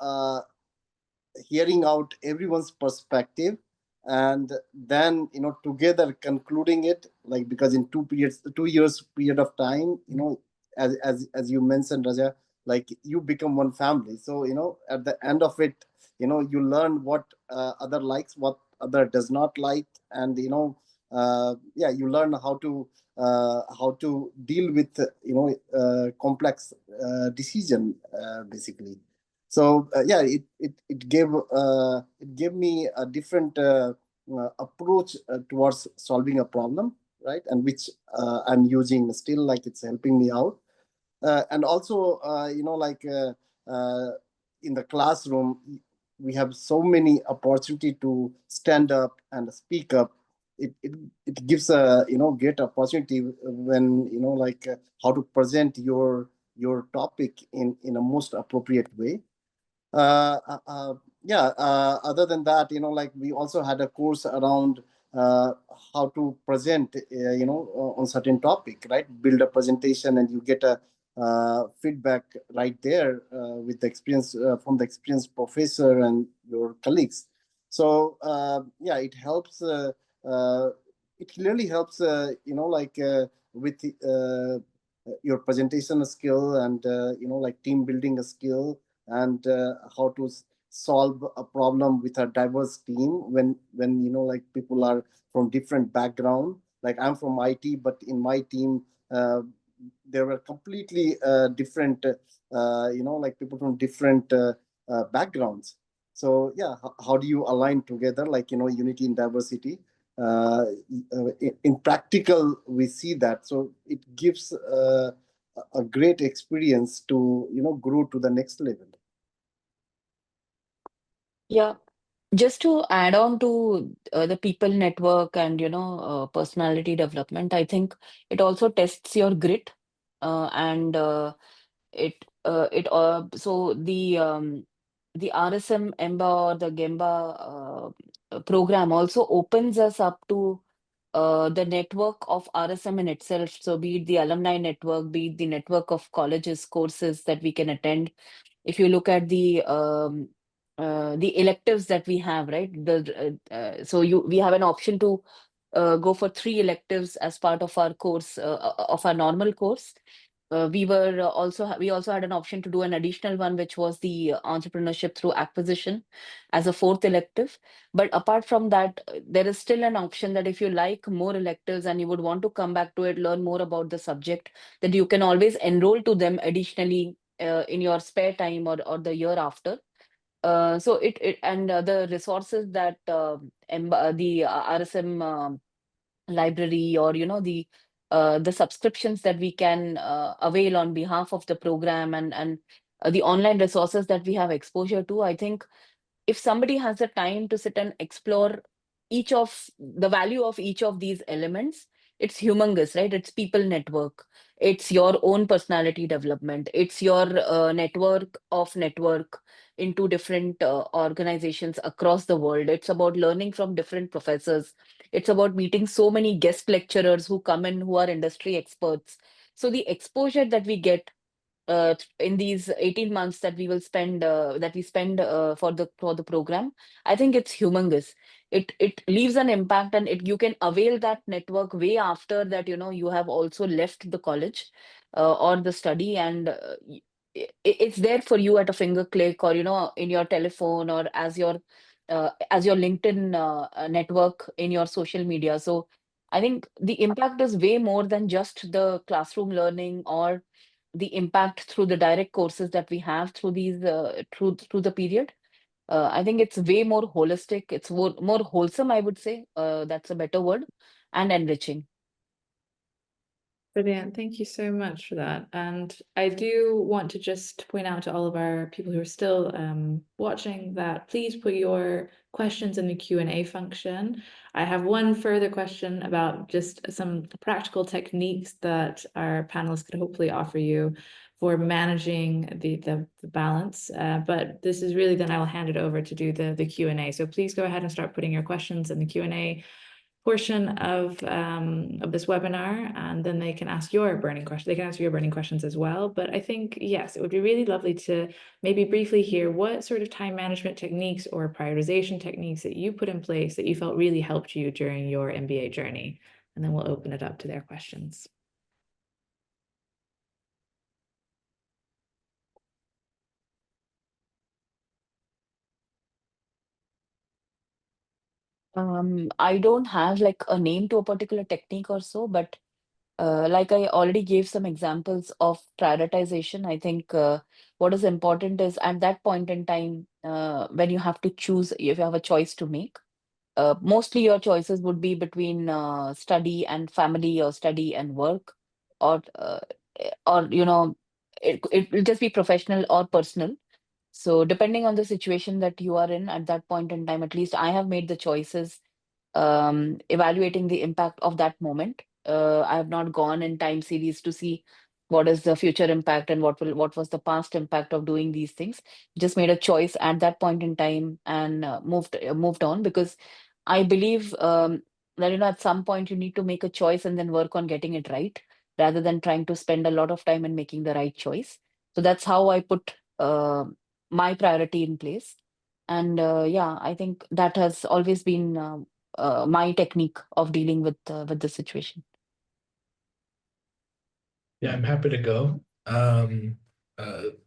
hearing out everyone's perspective and then together concluding it, like, because in 2 years period of time, as you mentioned, Raja, like, you become one family. So at the end of it, you learn what other likes, what other does not like, and you learn how to deal with complex decision, basically. So it gave me a different approach towards solving a problem, right? And which I'm using still, like, it's helping me out. And also, in the classroom, we have so many opportunity to stand up and speak up. It gives a great opportunity when how to present your topic in a most appropriate way. Other than that, we also had a course around how to present, on certain topic, right? Build a presentation, and you get a feedback right there with the experience from the experienced professor and your colleagues. So it helps. It clearly helps, with your presentation skill and team building skill, and how to solve a problem with a diverse team when people are from different background. Like, I'm from IT, but in my team there were completely different people from different backgrounds. So how do you align together, unity in diversity? In practical, we see that. So it gives a great experience to grow to the next level. Yeah, just to add on to the people network and personality development, I think it also tests your grit, and so the RSM EMBA or the GEMBA program also opens us up to the network of RSM in itself. So be it the alumni network, be it the network of colleges, courses that we can attend. If you look at the electives that we have, right? So we have an option to go for 3 electives as part of our course, of our normal course. We also had an option to do an additional one, which was the entrepreneurship through acquisition as a 4th elective. But apart from that, there is still an option that if you like more electives and you would want to come back to it, learn more about the subject, that you can always enroll to them additionally in your spare time or the year after. So the resources that the RSM library, or the subscriptions that we can avail on behalf of the program, and the online resources that we have exposure to, I think if somebody has the time to sit and explore each of the value of each of these elements, it's humongous, right? It's people network, it's your own personality development, it's your network into different organizations across the world. It's about learning from different professors. It's about meeting so many guest lecturers who come in who are industry experts. So the exposure that we get in these 18 months that we spend for the program, I think it's humongous. It leaves an impact, and you can avail that network way after that you have also left the college or the study, and it's there for you at a finger click, or in your telephone, or as your LinkedIn network in your social media. So I think the impact is way more than just the classroom learning or the impact through the direct courses that we have through these through the period. I think it's way more holistic. It's more wholesome, I would say. That's a better word, and enriching. Brilliant. Thank you so much for that. And I do want to just point out to all of our people who are still watching that please put your questions in the Q&A function. I have one further question about just some practical techniques that our panelists could hopefully offer you for managing the balance. But this is really, then I will hand it over to do the Q&A. So please go ahead and start putting your questions in the Q&A portion of this webinar, and then they can ask your burning questions. They can answer your burning questions as well. But I think, yes, it would be really lovely to maybe briefly hear what sort of time management techniques or prioritization techniques that you put in place that you felt really helped you during your MBA journey. And then we'll open it up to their questions. I don't have like a name to a particular technique or so, but like I already gave some examples of prioritization. I think what is important is at that point in time, when you have to choose, if you have a choice to make, mostly your choices would be between study and family or study and work, or you know, it will just be professional or personal. So depending on the situation that you are in at that point in time, at least I have made the choices evaluating the impact of that moment. I have not gone in time series to see what is the future impact and what was the past impact of doing these things. Just made a choice at that point in time and moved on, because I believe that at some point you need to make a choice and then work on getting it right, rather than trying to spend a lot of time in making the right choice. So that's how I put my priority in place. And yeah, I think that has always been my technique of dealing with the situation. Yeah, I'm happy to go. Uh,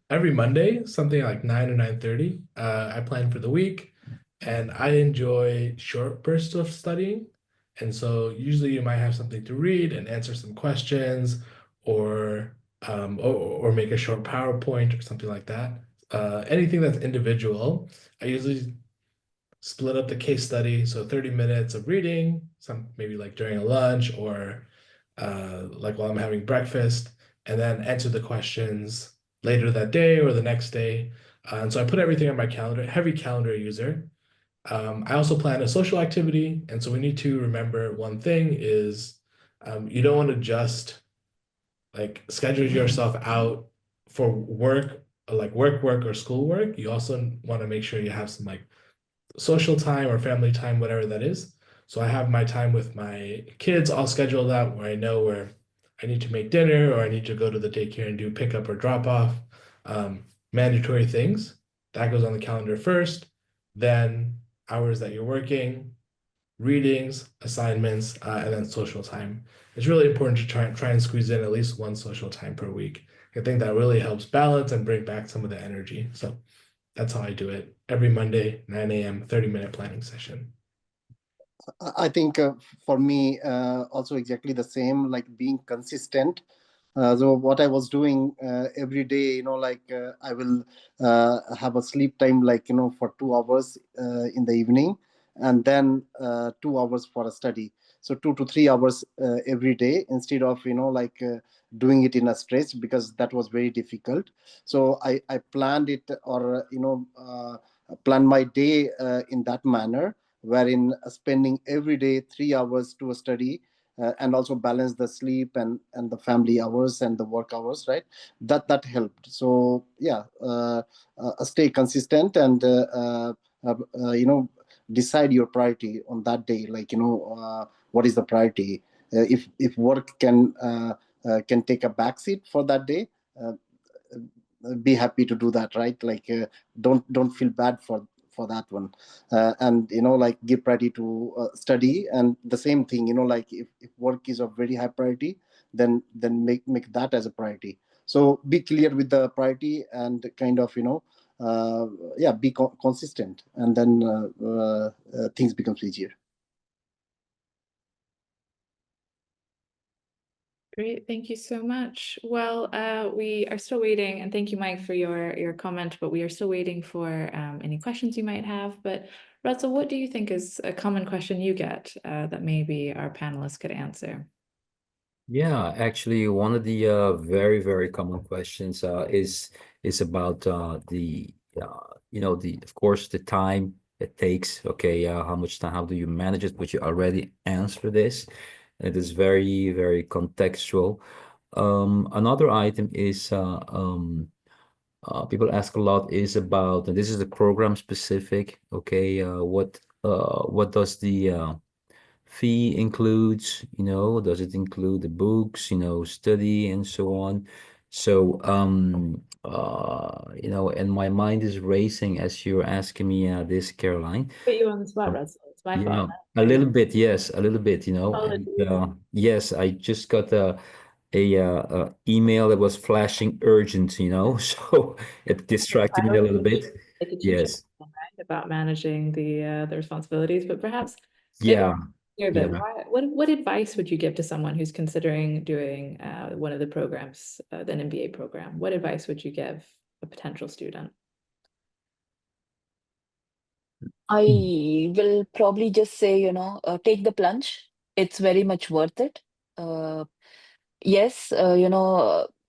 every Monday, something like 9 or 9:30, I plan for the week, and I enjoy short bursts of studying. And so usually you might have something to read and answer some questions, or or make a short PowerPoint or something like that. Anything that's individual. I usually split up the case study, so 30 minutes of reading, some maybe like during a lunch or like while I'm having breakfast, and then answer the questions later that day or the next day. And so I put everything on my calendar, heavy calendar user. I also plan a social activity, and so we need to remember one thing is you don't want to just like schedule yourself out for work, like work or schoolwork. You also want to make sure you have some like social time or family time, whatever that is. So I have my time with my kids all scheduled out where I know where I need to make dinner or I need to go to the daycare and do pickup or drop off. Mandatory things. That goes on the calendar first. Then hours that you're working, readings, assignments, and then social time. It's really important to try and squeeze in at least one social time per week. I think that really helps balance and bring back some of the energy. So that's how I do it. Every Monday, 9 a.m., 30-minute planning session. I think for me, also exactly the same, like being consistent. So what I was doing every day, I will have a sleep time, for 2 hours in the evening, and then 2 hours for a study. So 2 to 3 hours every day, instead of, doing it in a stretch, because that was very difficult. So I planned it, or, plan my day in that manner, wherein spending every day 3 hours to a study, and also balance the sleep and the family hours and the work hours, right? That helped. So yeah, stay consistent, and decide your priority on that day, what is the priority. If work can take a backseat for that day, uh, be happy to do that, right? Don't feel bad for that one. And give priority to study, and the same thing, if work is of very high priority, then make that as a priority. So be clear with the priority, and kind of yeah, be consistent, and then things becomes easier. Great, thank you so much. Well, we are still waiting, and thank you, Mike, for your comment, but we are still waiting for any questions you might have. But Russell, what do you think is a common question you get that maybe our panelists could answer? Yeah, actually, one of the very, very common questions is about the of course the time it takes. Okay, how much time? How do you manage it? But you already answered this. It is very, very contextual. Another item is people ask a lot is about, and this is the program specific. Okay, what does the fee includes, does it include the books, study and so on. So, and my mind is racing as you're asking me this, Caroline. Put you on the spot, Um, Russell. It's my Yeah, fault. a little bit, yes, a little bit, and Apologies. yes, I just got a email that was flashing urgent, so it distracted me a little bit. Like a teacher, Yes, right, about managing the responsibilities, but perhaps maybe yeah, hear that. yeah. What advice would you give to someone who's considering doing one of the programs, the MBA program? What advice would you give a potential student? I will probably just say, take the plunge. It's very much worth it. Uh, yes,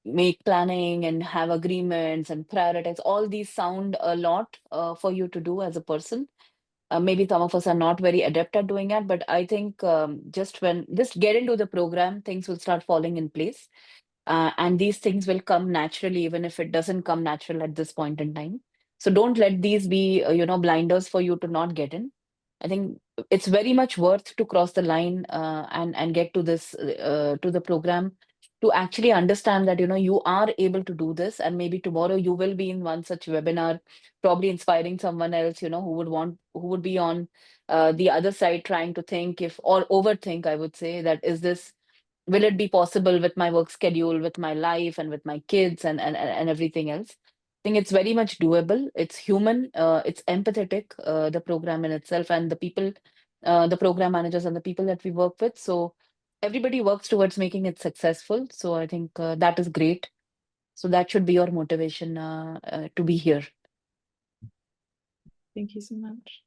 make planning and have agreements and prioritize. All these sound a lot for you to do as a person. Maybe some of us are not very adept at doing it, but I think just get into the program, things will start falling in place. And these things will come naturally, even if it doesn't come natural at this point in time. So don't let these be, blinders for you to not get in. I think it's very much worth to cross the line and get to this to the program to actually understand that you are able to do this, and maybe tomorrow you will be in one such webinar, probably inspiring someone else, who would be on the other side trying to think if or overthink. I would say that will it be possible with my work schedule, with my life, and with my kids, and everything else. I think it's very much doable. It's human. It's empathetic. The program in itself, and the people, the program managers, and the people that we work with. So everybody works towards making it successful. So I think that is great. So that should be your motivation to be here. Thank you so much.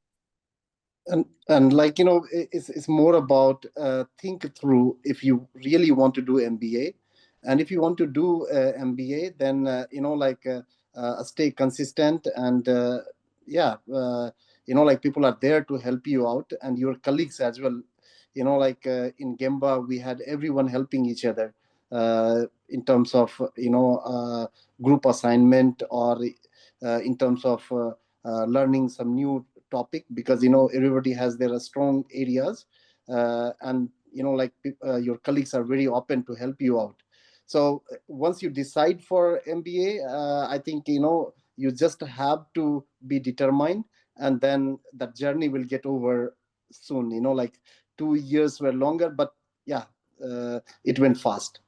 And like it's more about think through if you really want to do MBA, and if you want to do MBA, then stay consistent, and like people are there to help you out, and your colleagues as well. In Gemba we had everyone helping each other in terms of group assignment, or in terms of learning some new topic, because everybody has their strong areas, and your colleagues are very open to help you out. So once you decide for MBA, I think you just have to be determined, and then that journey will get over soon. 2 years were longer, but yeah, it went fast,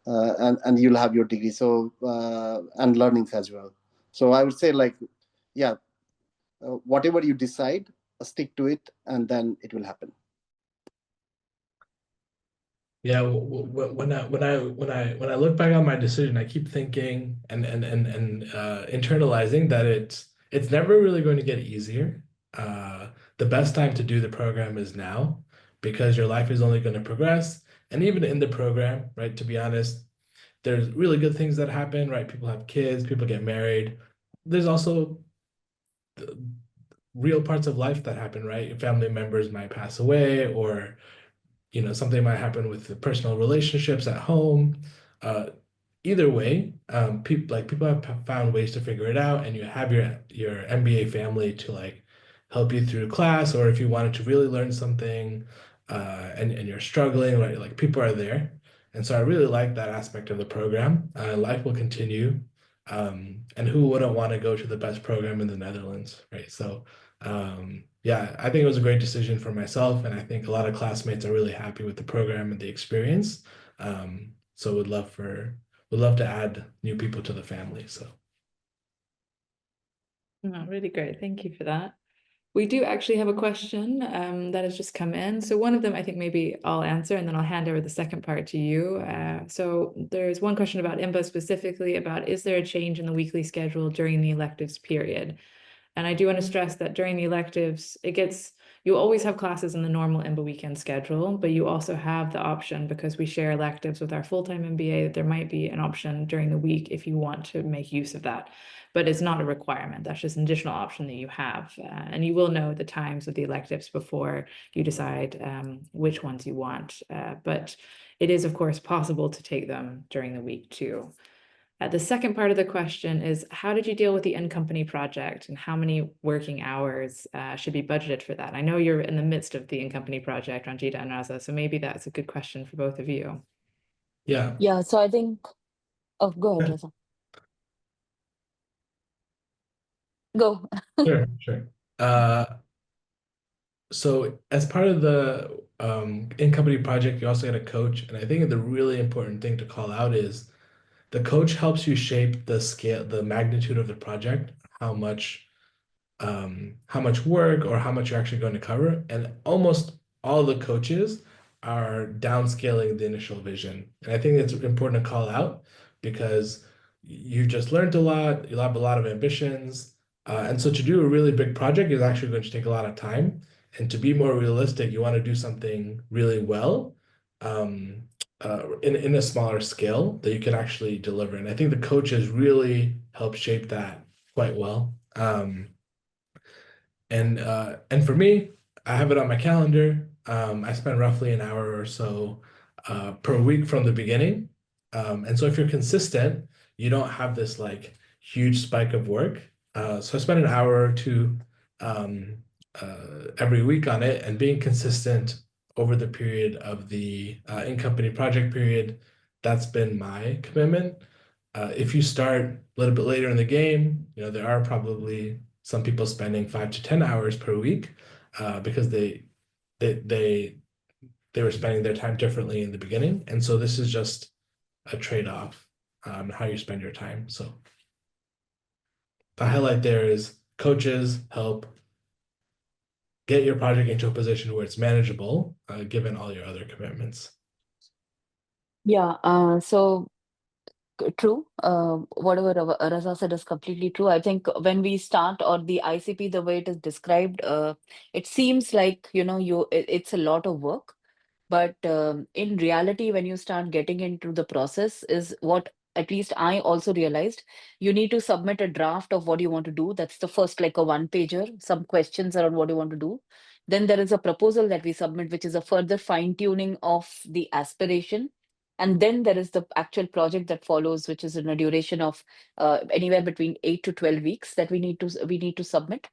and you'll have your degree, so and learnings as well. So I would say, yeah, whatever you decide, stick to it, and then it will happen. Yeah, when I look back on my decision, I keep thinking and internalizing that it's never really going to get easier. The best time to do the program is now, because your life is only going to progress. And even in the program, right, to be honest, there's really good things that happen, right? People have kids, people get married. There's also real parts of life that happen, right? Family members might pass away, or something might happen with the personal relationships at home. Either way, people have found ways to figure it out, and you have your MBA family to help you through class, or if you wanted to really learn something, and you're struggling, right? Like, people are there. And so I really like that aspect of the program. Life will continue. And who wouldn't want to go to the best program in the Netherlands, right? So yeah, I think it was a great decision for myself, and I think a lot of classmates are really happy with the program and the experience. So would love to add new people to the family. So Really great. Thank you for that. We do actually have a question that has just come in. So one of them, I think maybe I'll answer, and then I'll hand over the second part to you. So there's one question about EMBA specifically, about is there a change in the weekly schedule during the electives period? And I do want to stress that during the electives, you always have classes in the normal EMBA weekend schedule, but you also have the option, because we share electives with our full-time MBA, that there might be an option during the week if you want to make use of that. But it's not a requirement. That's just an additional option that you have. And you will know the times of the electives before you decide which ones you want. But it is, of course, possible to take them during the week too. The second part of the question is, how did you deal with the in-company project, and how many working hours should be budgeted for that? I know you're in the midst of the in-company project, Ranjita and Raza, so maybe that's a good question for both of you. Yeah. Yeah, so I think, oh, go ahead, Raza. Go. Sure. So as part of the in-company project, you also get a coach. And I think the really important thing to call out is the coach helps you shape the scale, the magnitude of the project, how much work or how much you're actually going to cover. And almost all the coaches are downscaling the initial vision. And I think it's important to call out because you just learned a lot, you have a lot of ambitions. And so to do a really big project is actually going to take a lot of time. And to be more realistic, you want to do something really well in a smaller scale that you can actually deliver. And I think the coaches really help shape that quite well. And for me, I have it on my calendar. I spend roughly an hour or so per week from the beginning. And so if you're consistent, you don't have this like huge spike of work. So I spend an hour or two every week on it, and being consistent over the period of the in-company project period, that's been my commitment. If you start a little bit later in the game, there are probably some people spending 5 to 10 hours per week because they were spending their time differently in the beginning. And so this is just a trade-off how you spend your time. So the highlight there is coaches help get your project into a position where it's manageable, given all your other commitments. Yeah, so true. Whatever Raza said is completely true. I think when we start, or the ICP, the way it is described, it seems like, it's a lot of work. But in reality, when you start getting into the process, is what at least I also realized, you need to submit a draft of what you want to do. That's the first, like a one-pager, some questions around what you want to do. Then there is a proposal that we submit, which is a further fine-tuning of the aspiration. And then there is the actual project that follows, which is in a duration of anywhere between 8 to 12 weeks that we need to submit.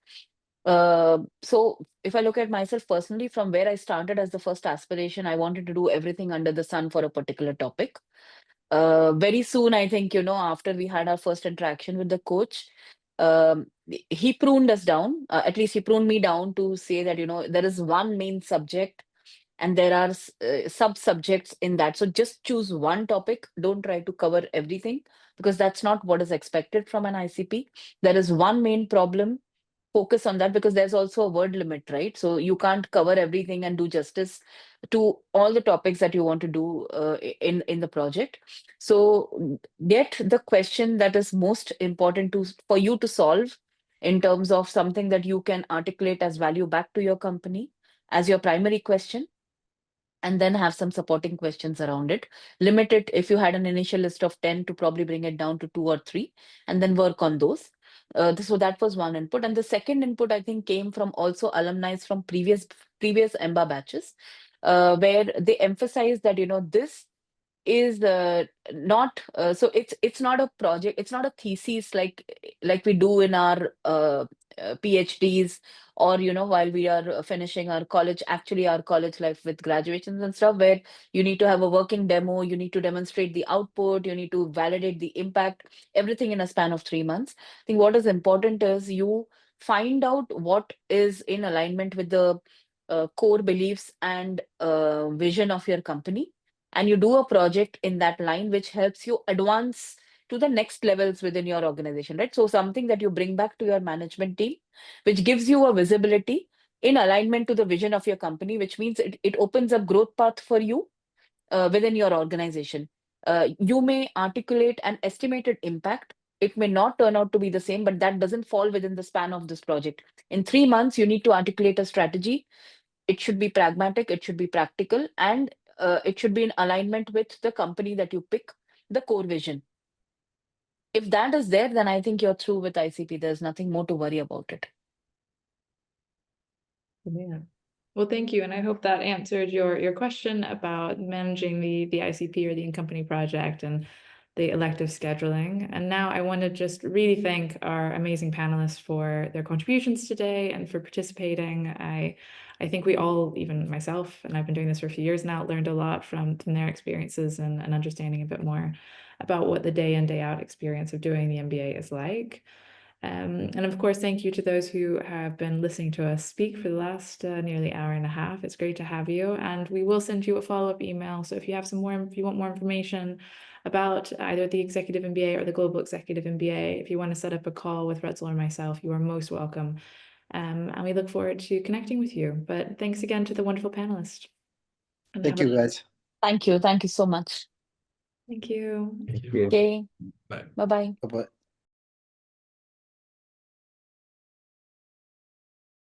So if I look at myself personally, from where I started as the first aspiration, I wanted to do everything under the sun for a particular topic. Very soon, I think, after we had our first interaction with the coach, he pruned us down. At least he pruned me down to say that, there is one main subject and there are sub-subjects in that. So just choose one topic. Don't try to cover everything, because that's not what is expected from an ICP. There is one main problem. Focus on that, because there's also a word limit, right? So you can't cover everything and do justice to all the topics that you want to do in the project. So get the question that is most important for you to solve, in terms of something that you can articulate as value back to your company as your primary question, and then have some supporting questions around it. Limit it, if you had an initial list of 10, to probably bring it down to 2 or 3, and then work on those. So that was one input. And the second input, I think, came from also alumni from previous EMBA batches, where they emphasized that, this is not so it's not a project, it's not a thesis like we do in our PhDs, or while we are finishing our college life with graduations and stuff, where you need to have a working demo, you need to demonstrate the output, you need to validate the impact, everything in a span of 3 months. I think what is important is you find out what is in alignment with the core beliefs and vision of your company, and you do a project in that line which helps you advance to the next levels within your organization, right? So something that you bring back to your management team, which gives you a visibility in alignment to the vision of your company, which means it opens up growth path for you within your organization. You may articulate an estimated impact. It may not turn out to be the same, but that doesn't fall within the span of this project. In 3 months, you need to articulate a strategy. It should be pragmatic, it should be practical, and it should be in alignment with the company that you pick, the core vision. If that is there, then I think you're through with ICP. There's nothing more to worry about it. Yeah. Well, thank you. And I hope that answered your question about managing the ICP or the in-company project. And the elective scheduling. And now I want to just really thank our amazing panelists for their contributions today and for participating. I think we all, even myself, and I've been doing this for a few years now, learned a lot from their experiences and understanding a bit more about what the day in, day out experience of doing the MBA is like. And of course, thank you to those who have been listening to us speak for the last nearly hour and a half. It's great to have you, and we will send you a follow-up email. So if you want more information about either the Executive MBA or the Global Executive MBA, if you want to set up a call with Rutzel or myself, you are most welcome. And we look forward to connecting with you. But thanks again to the wonderful panelists. Thank you, guys. Thank you. Thank you so much. Thank you. Thank you. Yeah. Okay. Bye. Bye-bye. Bye-bye.